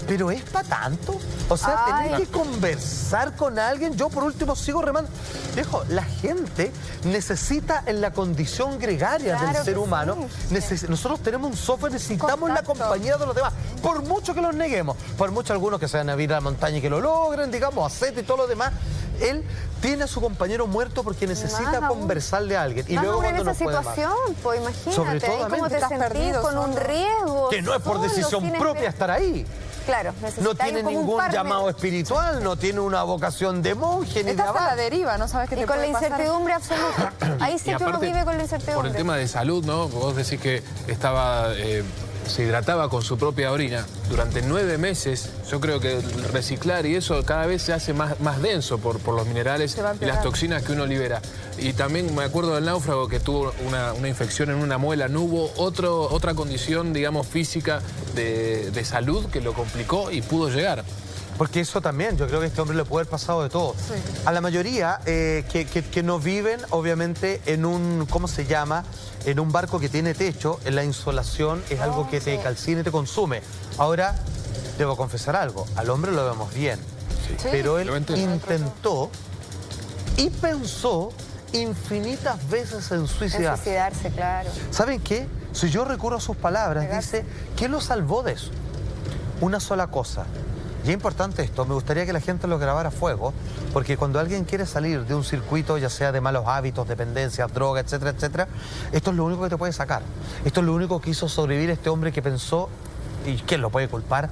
¿pero es para tanto? O sea, Ay. tener que conversar con alguien. Yo por último sigo remando. Viejo, la gente necesita en la condición gregaria Claro del ser que humano. sí. Nosotros tenemos un software, necesitamos la Contacto. compañía de los demás. Por mucho que los neguemos, por mucho algunos que se van a ir a la montaña y que lo logren, digamos, a y todo lo demás. Él tiene a su compañero muerto porque necesita Más aún. conversarle a alguien. Y Más luego aún en cuando esa no puede más. situación, pues imagínate, Sobre todo, ahí cómo mente. te Estás sentís perdido con un solo. riesgo. Que no es por solo, decisión sin propia esper- estar ahí. Claro, No necesitáis tiene como un ningún partner. llamado espiritual, no tiene una vocación de monje ni de Estás a la abad. deriva, no sabes qué Y te con la puede pasar. incertidumbre absoluta. Ahí sí Y que uno aparte, vive con la por incertidumbre. el tema de salud, ¿no? Vos decís que estaba, se hidrataba con su propia orina durante 9 meses. Yo creo que reciclar y eso cada vez se hace más denso por los minerales Se va a y empeorar. las toxinas que uno libera. Y también me acuerdo del náufrago que tuvo una infección en una muela. No hubo otra condición, digamos, física de salud que lo complicó y pudo llegar. Porque eso también, yo creo que a este hombre le puede haber pasado de todo. Sí. A la mayoría que no viven, obviamente, en un, ¿cómo se llama? En un barco que tiene techo, en la insolación es algo que te calcina y te consume. Ahora, debo confesar algo, al hombre lo vemos bien, Sí. pero él Lo entiendo. intentó y pensó infinitas veces en En suicidarse. suicidarse, claro. ¿Saben qué? Si yo recurro a sus palabras, dice, ¿qué lo salvó de eso? Una sola cosa. Y es importante esto, me gustaría que la gente lo grabara a fuego, porque cuando alguien quiere salir de un circuito, ya sea de malos hábitos, dependencias, droga, etcétera, etcétera, esto es lo único que te puede sacar. Esto es lo único que hizo sobrevivir este hombre que pensó, y ¿quién lo puede culpar?,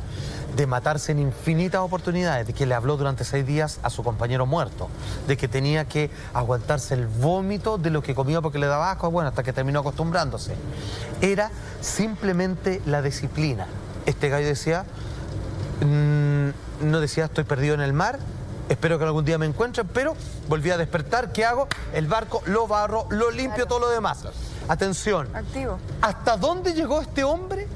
de matarse en infinitas oportunidades, de que le habló durante 6 días a su compañero muerto, de que tenía que aguantarse el vómito de lo que comía porque le daba asco, bueno, hasta que terminó acostumbrándose. Era simplemente la disciplina. Este gallo decía, no decía estoy perdido en el mar, espero que algún día me encuentren, pero volví a despertar, ¿qué hago? El barco, lo barro, lo limpio, todo lo demás. Atención, Activo. ¿hasta dónde llegó este hombre?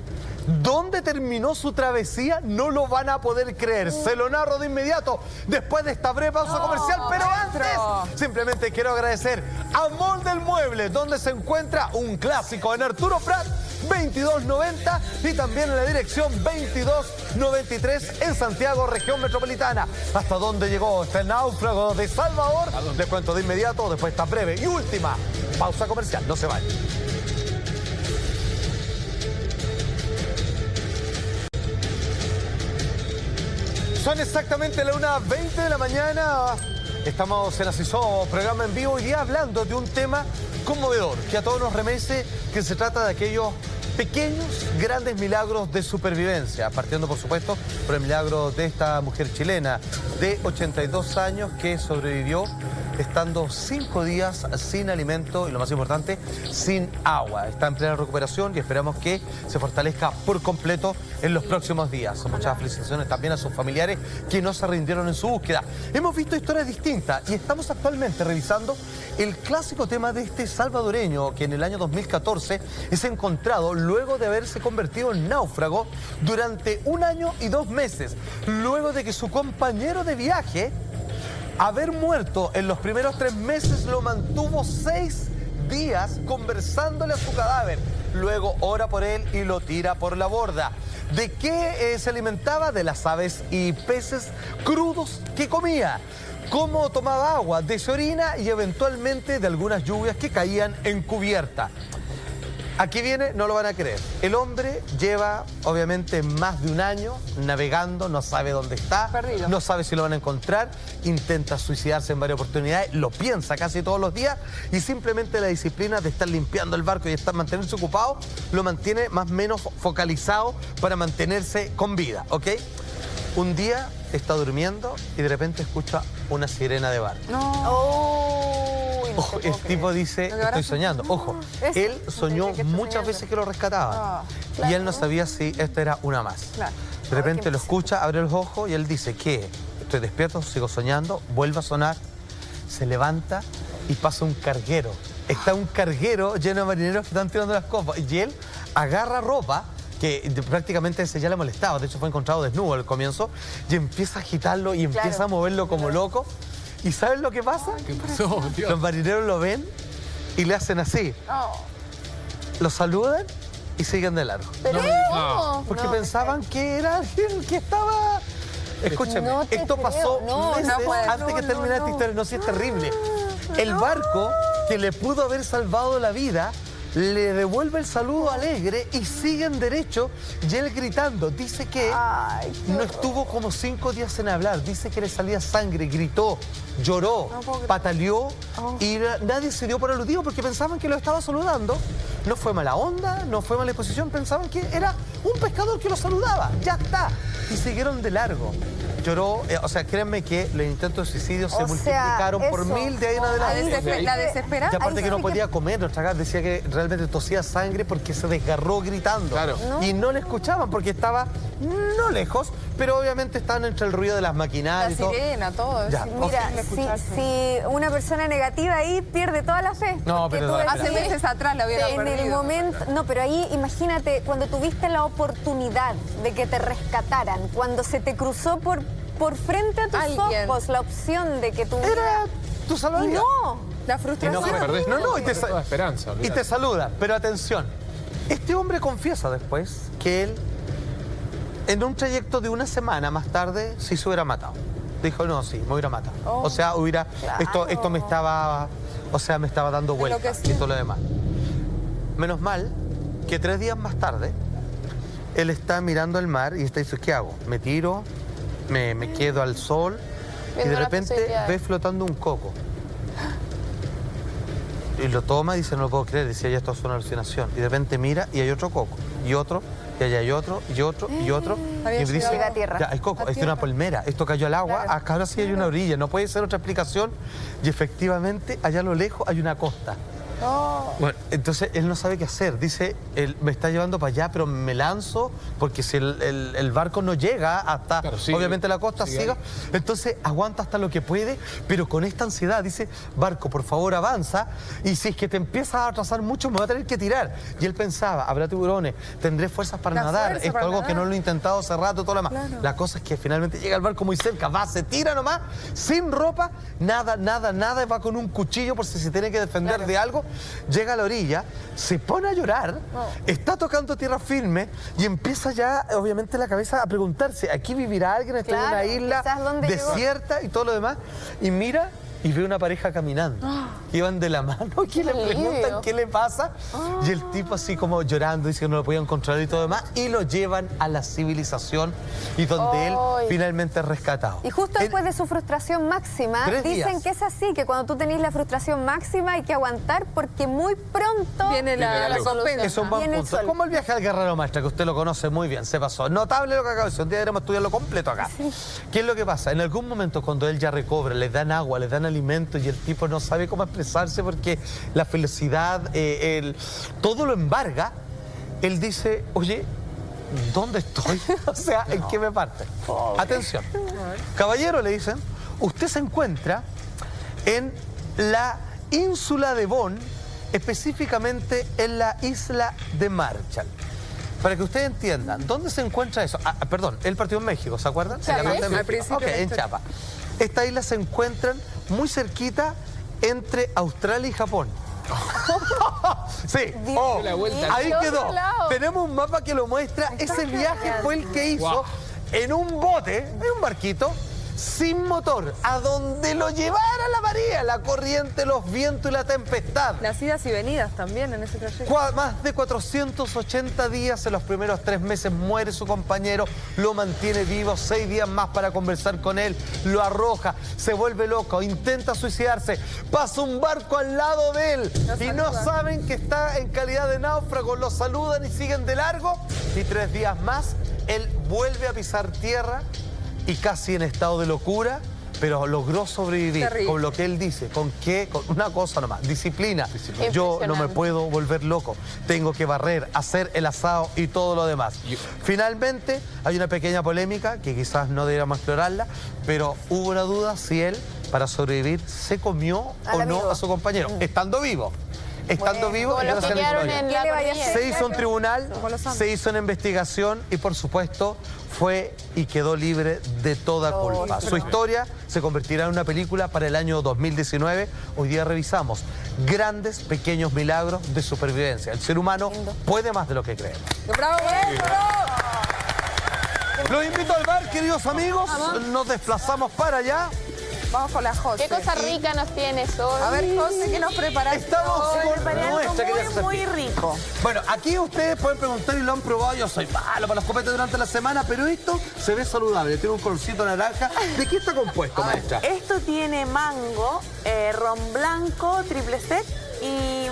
¿Dónde terminó su travesía? No lo van a poder creer. Se lo narro de inmediato después de esta breve pausa comercial. Pero maestro. antes, simplemente quiero agradecer a Mall del Mueble, donde se encuentra un clásico en Arturo Prat 2290 y también en la dirección 2293 en Santiago, región metropolitana. ¿Hasta dónde llegó este náufrago de Salvador? Les cuento de inmediato después de esta breve y última pausa comercial. No se vayan. Son exactamente las 1:20 de la mañana. Estamos en Asisó, programa en vivo, hoy día hablando de un tema conmovedor que a todos nos remece, que se trata de aquellos pequeños, grandes milagros de supervivencia, partiendo por supuesto por el milagro de esta mujer chilena de 82 años que sobrevivió estando 5 días sin alimento y lo más importante, sin agua. Está en plena recuperación y esperamos que se fortalezca por completo en los próximos días. Muchas felicitaciones también a sus familiares que no se rindieron en su búsqueda. Hemos visto historias distintas y estamos actualmente revisando el clásico tema de este salvadoreño que en el año 2014 es encontrado luego de haberse convertido en náufrago durante 1 año y 2 meses, luego de que su compañero de viaje, haber muerto en los primeros 3 meses, lo mantuvo 6 días conversándole a su cadáver. Luego ora por él y lo tira por la borda. ¿De qué se alimentaba? De las aves y peces crudos que comía. ¿Cómo tomaba agua? De su orina y eventualmente de algunas lluvias que caían en cubierta. Aquí viene, no lo van a creer. El hombre lleva, obviamente, más de 1 año navegando, no sabe dónde está, Perdido. no sabe si lo van a encontrar, intenta suicidarse en varias oportunidades, lo piensa casi todos los días y simplemente la disciplina de estar limpiando el barco y estar mantenerse ocupado lo mantiene más o menos focalizado para mantenerse con vida, ¿ok? Un día está durmiendo y de repente escucha una sirena de barco. Oh, no Ojo, te el puedo tipo creer. dice, ¿Lo que habrá estoy soñando. Ojo, Es- él soñó que está muchas soñando. veces que lo rescataban. Ah, Y él no sabía si esta era una más. Claro. De repente qué lo escucha, abre los ojos y él dice, ¿qué? Estoy despierto, sigo soñando, vuelve a sonar, se levanta y pasa un carguero. Está un carguero lleno de marineros que están tirando las copas. Y él agarra ropa que prácticamente se ya le molestaba, de hecho fue encontrado desnudo al comienzo, y empieza a agitarlo y empieza a moverlo como loco. ¿Y saben lo que pasa? ¿Qué pasó, Dios? Los marineros lo ven y le hacen así. Lo saludan y siguen de largo. Pero No. Porque pensaban que era alguien que estaba... Escúchame, No te esto creo. pasó No, meses no puede. antes que terminara esta historia. No, sí, es terrible. El barco que le pudo haber salvado la vida le devuelve el saludo alegre y siguen derecho. Y él gritando, dice que Ay, qué no horror. estuvo como 5 días en hablar. Dice que le salía sangre, gritó, lloró, pataleó y nadie se dio por aludido porque pensaban que lo estaba saludando. No fue mala onda, no fue mala exposición, pensaban que era un pescador que lo saludaba. Ya está. Y siguieron de largo. Lloró, o sea, créanme que los intentos de suicidio se O sea, multiplicaron por eso. 1000 de ahí en Ahí adelante. La Y desesperanza. aparte Ahí que no sí que- podía comer, nuestra casa decía que realmente tosía sangre porque se desgarró gritando. Claro. Y no le escuchaban porque estaba no lejos, pero obviamente estaban entre el ruido de las La maquinarias y todo. sirena, todo. Ya. Es Mira, imposible escucharse. si una persona negativa ahí pierde toda la fe. No, porque pero tú toda la decís- Hace meses atrás la hubiera en el perdido. momento, no, pero ahí imagínate cuando tuviste la oportunidad de que te rescataran, cuando se te cruzó por frente a tus Alguien. ojos la opción de que tu Era vida... tu Y salvavidas. no, La Y frustración. no fue. Perdés No, no, y te, toda esperanza. y olvídate. te saluda. Pero atención, este hombre confiesa después que él, en un trayecto de 1 semana más tarde, sí se hubiera matado. Dijo, no, sí, me hubiera matado. O sea, hubiera, esto me estaba, o sea, me estaba dando vueltas Enloquecido. y todo lo demás. Menos mal que 3 días más tarde, él está mirando el mar y está diciendo, ¿qué hago? ¿Me tiro? ¿Me quedo al sol? Y Viendo de las repente posibilidades. ve flotando un coco. Y lo toma y dice, no lo puedo creer, decía, ya esto es una alucinación. Y de repente mira y hay otro coco, y otro, y allá hay otro, y otro, y otro. Había Y me dice, llegado a tierra. ya, hay coco, A esto es una tierra. palmera, esto cayó al agua, Claro. acá ahora sí hay una orilla, no puede ser otra explicación. Y efectivamente, allá a lo lejos hay una costa. Bueno, entonces él no sabe qué hacer. Dice, él me está llevando para allá, pero me lanzo porque si el barco no llega hasta, Claro, sigue, obviamente la costa sigue siga. ahí. Entonces aguanta hasta lo que puede, pero con esta ansiedad. Dice, barco, por favor avanza. Y si es que te empiezas a atrasar mucho, me va a tener que tirar. Y él pensaba, habrá tiburones, tendré fuerzas para La nadar. fuerza Esto es para algo que nadar. no lo he intentado hace rato, todo lo demás. Claro. La cosa es que finalmente llega el barco muy cerca, va, se tira nomás, sin ropa, nada, y va con un cuchillo por si se tiene que defender de algo. Llega a la orilla, se pone a llorar, está tocando tierra firme y empieza ya, obviamente, la cabeza a preguntarse, ¿aquí vivirá alguien? Estoy en Claro, una isla quizás dónde llegó. desierta y todo lo demás. Y mira y ve una pareja caminando. Iban de la mano y le preguntan alivio. qué le pasa. Y el tipo así como llorando, dice que no lo podían encontrar y todo demás. Y lo llevan a la civilización y donde él Ay. finalmente es rescatado. Y justo Él- después de su frustración máxima, 3 dicen días. que es así, que cuando tú tenés la frustración máxima hay que aguantar porque muy pronto Viene la la luz. recompensa. Es un buen Viene el punto. sol. Como el viaje al Guerrero Maestra, que usted lo conoce muy bien, se pasó. Notable lo que acaba de decir. Un día deberemos estudiarlo completo acá. ¿Qué es lo que pasa? En algún momento, cuando él ya recobra, le dan agua, le dan alimento y el tipo no sabe cómo expresarse porque la felicidad, todo lo embarga, él dice, oye, ¿dónde estoy? O sea, ¿en qué me parte? Atención. Caballero, le dicen, usted se encuentra en la ínsula de Bon, específicamente en la isla de Marshall. Para que ustedes entiendan, ¿dónde se encuentra eso? Perdón, el partido en México, ¿se acuerdan? Chiapas. En la parte de Al principio Ok, de la en historia. Chiapas. Estas islas se encuentran muy cerquita entre Australia y Japón. Sí, La vuelta. ahí Al quedó. otro lado. Tenemos un mapa que lo muestra. Ese viaje fue el que hizo Wow. en un bote, en un barquito, sin motor, a donde lo llevara la marea, la corriente, los vientos y la tempestad. Las idas y venidas también en ese trayecto. Más de 480 días en los primeros 3 meses muere su compañero, lo mantiene vivo, 6 días más para conversar con él, lo arroja, se vuelve loco, intenta suicidarse, pasa un barco al lado de él y no saben que está en calidad de náufrago, lo saludan y siguen de largo y 3 días más él vuelve a pisar tierra y casi en estado de locura, pero logró sobrevivir. Terrible. Con lo que él dice, con una cosa nomás, disciplina. Yo no me puedo volver loco, tengo que barrer, hacer el asado y todo lo demás. Finalmente, hay una pequeña polémica que quizás no deberíamos explorarla, pero hubo una duda si él, para sobrevivir, se comió Al o no amigo. a su compañero, estando vivo. Estando vivo, Como y los no que se le quedaron historia. en ¿Qué la le vaya a cordillera. hacer? Se hizo un tribunal, Como los zombies. se hizo una investigación y por supuesto fue y quedó libre de toda culpa. Su historia se convertirá en una película para el año 2019. Hoy día revisamos grandes, pequeños milagros de supervivencia. El ser humano puede más de lo que creemos. ¡Bravo, Los invito al bar, queridos amigos. Nos desplazamos para allá. Vamos con la José. ¿Qué cosa rica nos tienes hoy? A ver, José, ¿qué nos preparaste Estamos hoy? con nuestra querida Sofía. Muy rico. Bueno, aquí ustedes pueden preguntar y lo han probado. Yo soy malo para los copetes durante la semana, pero esto se ve saludable. Tiene un colorcito naranja. ¿De qué está compuesto, maestra? Esto tiene mango, ron blanco, triple sec y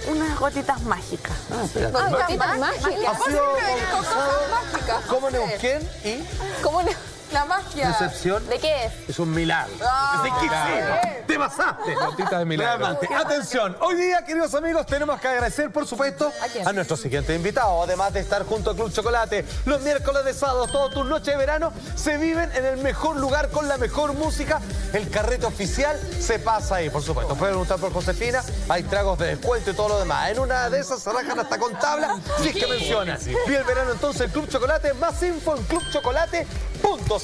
unas gotitas mágicas. Espérate. Gotitas mágicas. Ha sido Cosas bautizado mágicas. como José. Neuquén y ¿Cómo no? La magia. decepción. ¿De qué es? Es un milagro. Ah, es exquisito. Te pasaste. Gotitas de milagro. Realmente. Atención, hoy día, queridos amigos, tenemos que agradecer, por supuesto, quién? a nuestro siguiente invitado. Además de estar junto a Club Chocolate, los miércoles de sábado, todas tus noches de verano se viven en el mejor lugar con la mejor música. El carrete oficial se pasa ahí, por supuesto. Pueden preguntar por Josefina, hay tragos de descuento y todo lo demás. En una de esas se rajan hasta con tabla, si es que mencionan. Y el verano entonces el Club Chocolate, más info en clubchocolate.cl.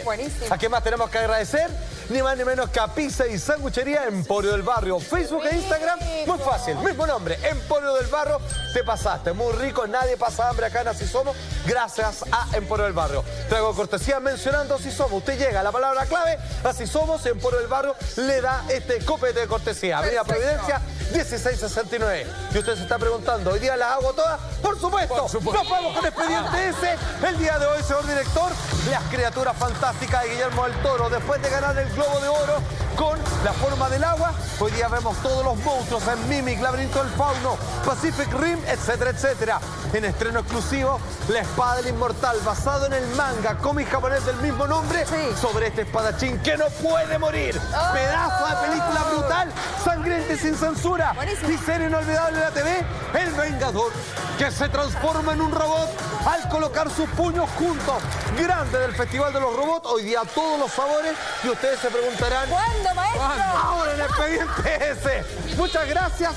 Buenísimo. ¿A qué más tenemos que agradecer? Ni más ni menos que a Pizza y Sanguchería Emporio del Barrio. Facebook e Instagram, muy fácil, mismo nombre, Emporio del Barrio. Te pasaste, muy rico, nadie pasa hambre acá en Así Somos, gracias a Emporio del Barrio. Traigo cortesía mencionando Así Somos. Usted llega a la palabra clave, Así Somos, Emporio del Barrio le da este copete de cortesía. Avenida Providencia, 1669. Y usted se está preguntando, ¿hoy día las hago todas? ¡Por supuesto! Nos vamos con Expediente S. El día de hoy, señor director, las criaturas fantásticas de Guillermo del Toro. Después de ganar el Globo de Oro con La Forma del Agua, hoy día vemos todos los monstruos en Mimic, Laberinto del Fauno, Pacific Rim, etcétera, etcétera. En estreno exclusivo, La Espada del Inmortal, basado en el manga, cómic japonés del mismo nombre, sobre este espadachín que no puede morir. Pedazo de película brutal, sangrienta y sin censura. Y serie inolvidable de la TV, El Vengador, que se transforma en un robot al colocar sus puños juntos. Grande del Festival de los Robots, hoy día todos los sabores, y ustedes se preguntarán, ¿Cuándo, maestro? ahora en Expediente S. Muchas gracias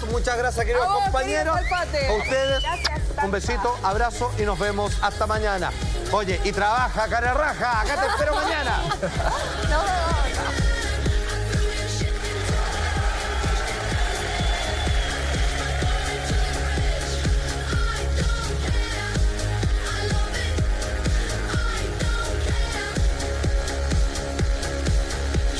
queridos A vos, compañeros. querido Palpate. A ustedes, Gracias, un besito, abrazo y nos vemos hasta mañana. Oye, y trabaja, cara raja, acá te espero mañana. No.